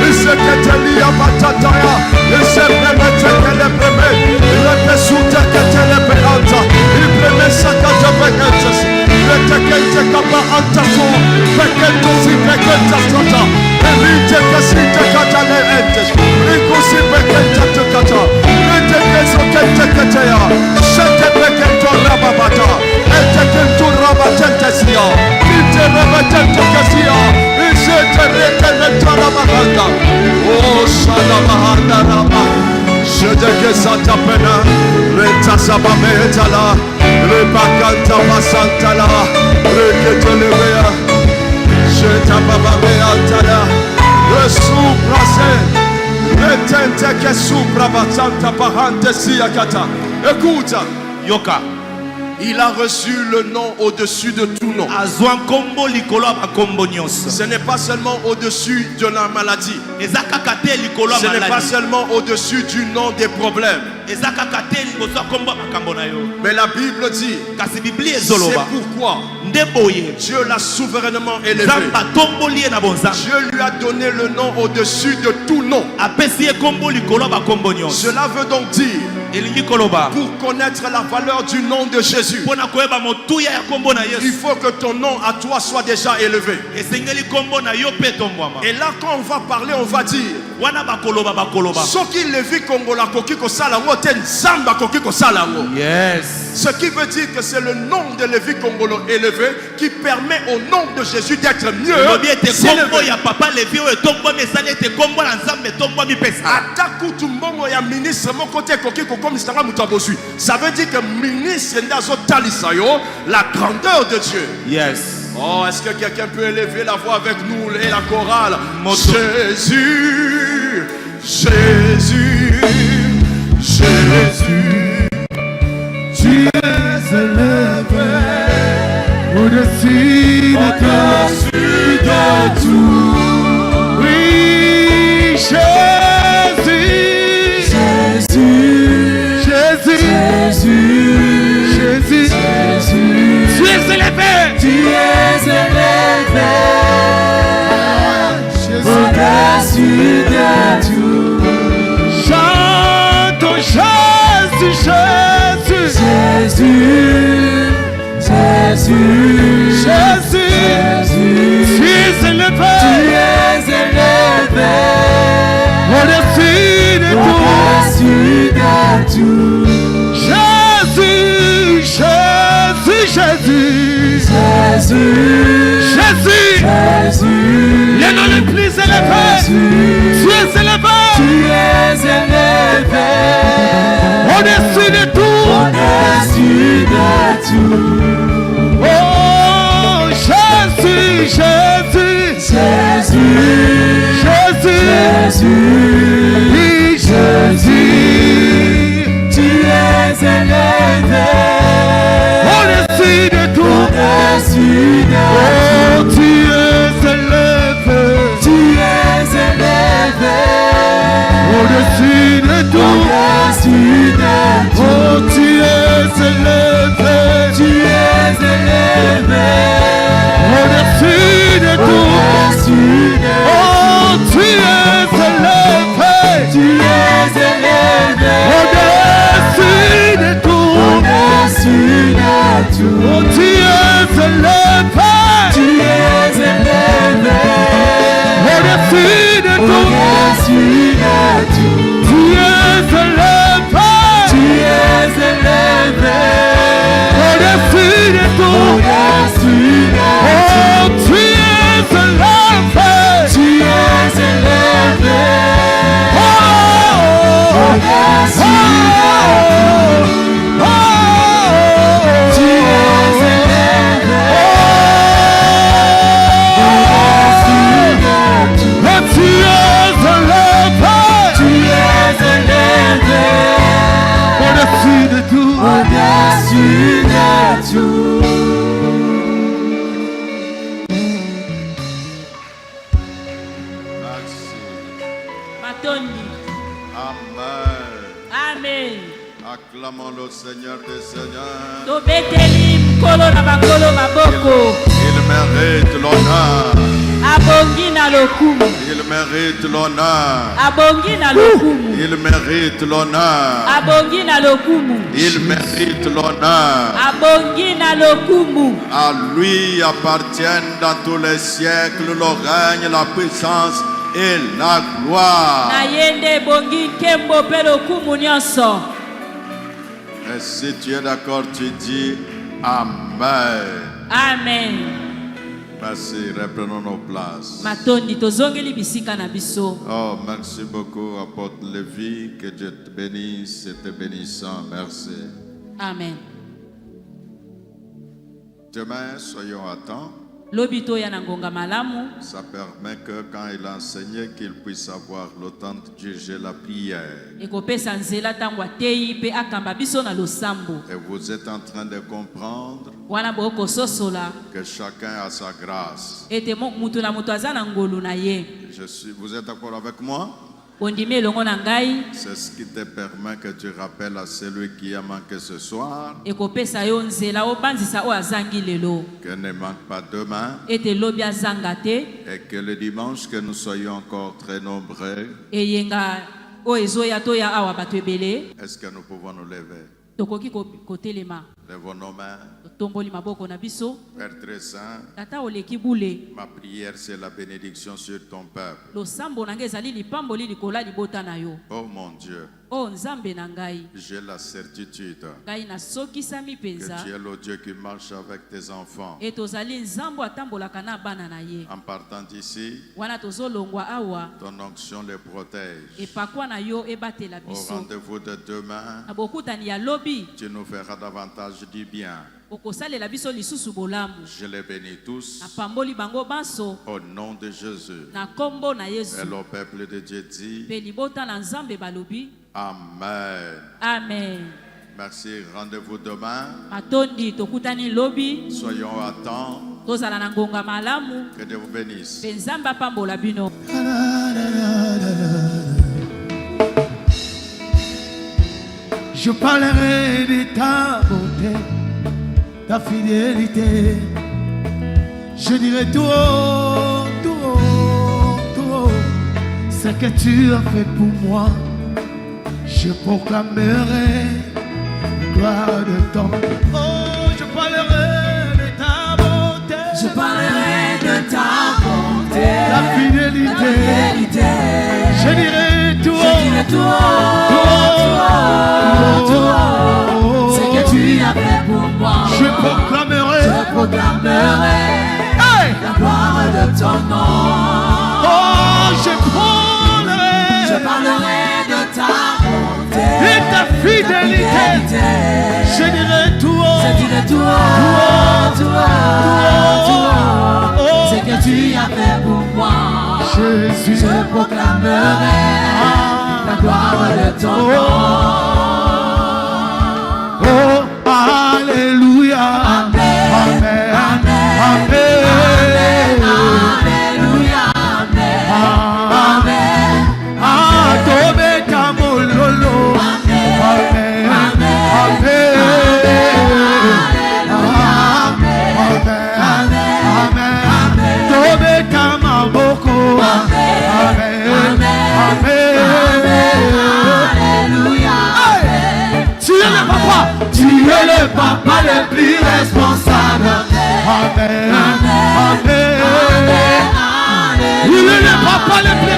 Iseketelia batataya. Isepremete kelepreme. Ilepesute ketelepeanta. Ibremesa katabekentes. Retekente kapa antaso. Pekento si pekenta sota. Elite kesite katale entes. Rikusi pekenta tukata. Retekeso kenteketea. Shete pekento rababata. Etekento rabatentesia. Ite rabatentekesia. Ishete reteleta rabahanda. Oh shalabahanda raba. Shedeke satapena. Renta sabametala. Rebakanta basantala. Reketelebea. Sheta babameantala. Resuprase. Retente que supra basanta bahante siakata. Écoute. Yoka. Il a reçu le nom au-dessus de tout nom. Azwan kombo likolo ba kombo nyonso. Ce n'est pas seulement au-dessus de la maladie. Ezakakate likolo Ce n'est pas maladie. seulement au-dessus du nom des problèmes. Ezakakate liboso kombo makambo na yo. Mais la Bible dit, Kasi Biblia c'est ezoloba. pourquoi Ndeboye. Dieu l'a souverainement élevé. Zamba tomboli na bonza. Dieu lui a donné le nom au-dessus de tout nom. Apesi kombo likolo ba kombo nyonso. Cela veut donc dire, Elingi koloba. pour connaître la valeur du nom de Jésus, Pona koyeba motuya ya kombo na il Yesu. faut que ton nom à toi soit déjà élevé. Esengeli kombo na yo pe tombwama. Et là, quand on va parler, on va dire, Wana bakoloba bakoloba. soki levi kongola koki kosala ngo te nzamba koki kosala ngo. Yes. Ce qui veut dire que c'est le nom de Lévi Congolo élevé qui permet au nom de Jésus d'être mieux Lobi ete kombo s'élever. ya papa Levi oyo tombwa mesali ete kombo na Nzambe tombwa mipesa. Ata kutu mbongo ya ministre mon côté koki kokomisanga mutu abosui. Ça veut dire que ministre ndazo talisa yo la grandeur de Dieu. Yes. Oh, est-ce que quelqu'un peut élever la voix avec nous et la chorale? Moto. Jésus, Jésus, Jésus, Tu es élevé au-dessus de tout. Oui, Jésus, Jésus, Jésus, Jésus, tu es élevé. Tu es élevé au-dessus de tout. Chantons Jésus, Jésus, Jésus, Jésus, Jésus, tu es élevé, au-dessus de tout. Jésus, Jésus, Jésus, Jésus, Jésus, le nom le plus élevé, tu es élevé, au-dessus de tout. Oh, Jésus, Jésus, Jésus, oui, Jésus, tu es élevé, au-dessus de tout. Oh, tu es élevé, au-dessus de tout. Oh, tu es élevé, au-dessus Matondi. Amen. Amen. Acclamons le Seigneur des Seigneurs. Tobeteli mkolo na bakolo maboko. Il mérite l'honneur. Abongi na lokumu. Il mérite l'honneur. Abongi na lokumu. Il mérite l'honneur. Abongi na lokumu. Il mérite l'honneur. Abongi na lokumu. À lui appartiennent dans tous les siècles le règne, la puissance et la gloire. Na yende bongi kembo pe lokumu nyonso. Et si tu es d'accord, tu dis Amen. Amen. Merci, reprenons nos places. Matondi tozongeli bisika na biso. Oh, merci beaucoup, apôtre Lévi. Que Dieu te bénisse, c'était bénissant. Merci. Amen. Demain, soyons à temps. Lobito ya na ngonga malamu. Ça permet que quand il enseignait, qu'il puisse avoir le temps de diriger la prière. Ekopesa nzela tango atei pe akamba biso na losambo. Et vous êtes en train de comprendre Wana boko sosola. que chacun a sa grâce. Ete mutu na mutu aza na ngolu na ye. Vous êtes d'accord avec moi? Ondimi elongo na ngai. C'est ce qui te permet que tu rappelles à celui qui a manqué ce soir Ekopesa yo nzela obanzisa o azangi lelo. que ne manque pas demain Ete lobi azanga te. et que le dimanche que nous soyons encore très nombreux. Eyenga o ezoya to ya awa bato ebele. Est-ce que nous pouvons nous lever? Tokoki kotelema. Lèvons nos mains. Tomboli maboko na biso. Père très saint, Tata oleki bule. ma prière c'est la bénédiction sur ton peuple. Losambo na ngai ezali lipamboli likola libota na yo. Oh mon Dieu, O nzambe na ngai. j'ai la certitude Ngai nasokisami que penza. tu es le Dieu qui marche avec tes enfants. E tozali nzambo atambolaka na bana na ye. En partant d'ici, Wana tozolongwa awa. ton onction les protège. Epakwa na yo ebatela Au biso. rendez-vous de demain, Na bokutani ya lobi. tu nous feras davantage du bien. Okosalela biso lisusu bolamu. Je les bénis tous Apamboli bango banso. au nom de Jésus. Na kombo na Yesu. Et le peuple de Dieu dit Pe libota na nzambe balobi. Amen. Amen. Merci. Rendez-vous demain. Matondi tokutani lobi. Soyons à temps. Tozala na ngonga malamu. Que Dieu vous bénisse. Pe nzambe apambola bino. Je parlerai de ta bonté, ta fidélité. Je dirai tout haut, tout haut, tout haut, ce que tu as fait pour moi. Je proclamerai la gloire de ton. Oh, je parlerai de ta bonté. Je parlerai de ta bonté, La fidélité. Je dirai tout haut, tout haut, ce que tu as fait pour moi. je proclamerai. Je proclamerai Hey! la gloire de ton nom. Oh, je Je parlerai parlerai de ta bonté et ta fidélité. Je dirai tout haut. Je dirai tout haut, ce que tu as fait pour moi. Jésus. Je proclamerai la gloire de ton nom. Oh, alléluia. Amen. Amen. Amen. Amen. Alléluia, amen. Amen. Ah, tobe kamololo. Amen. Amen. Amen. Amen. Tobe kamaboko. Amen. Amen. Alléluia. Tu es le papa. Tu es le papa le plus responsable. Amen. Amen. Il est le papa le plus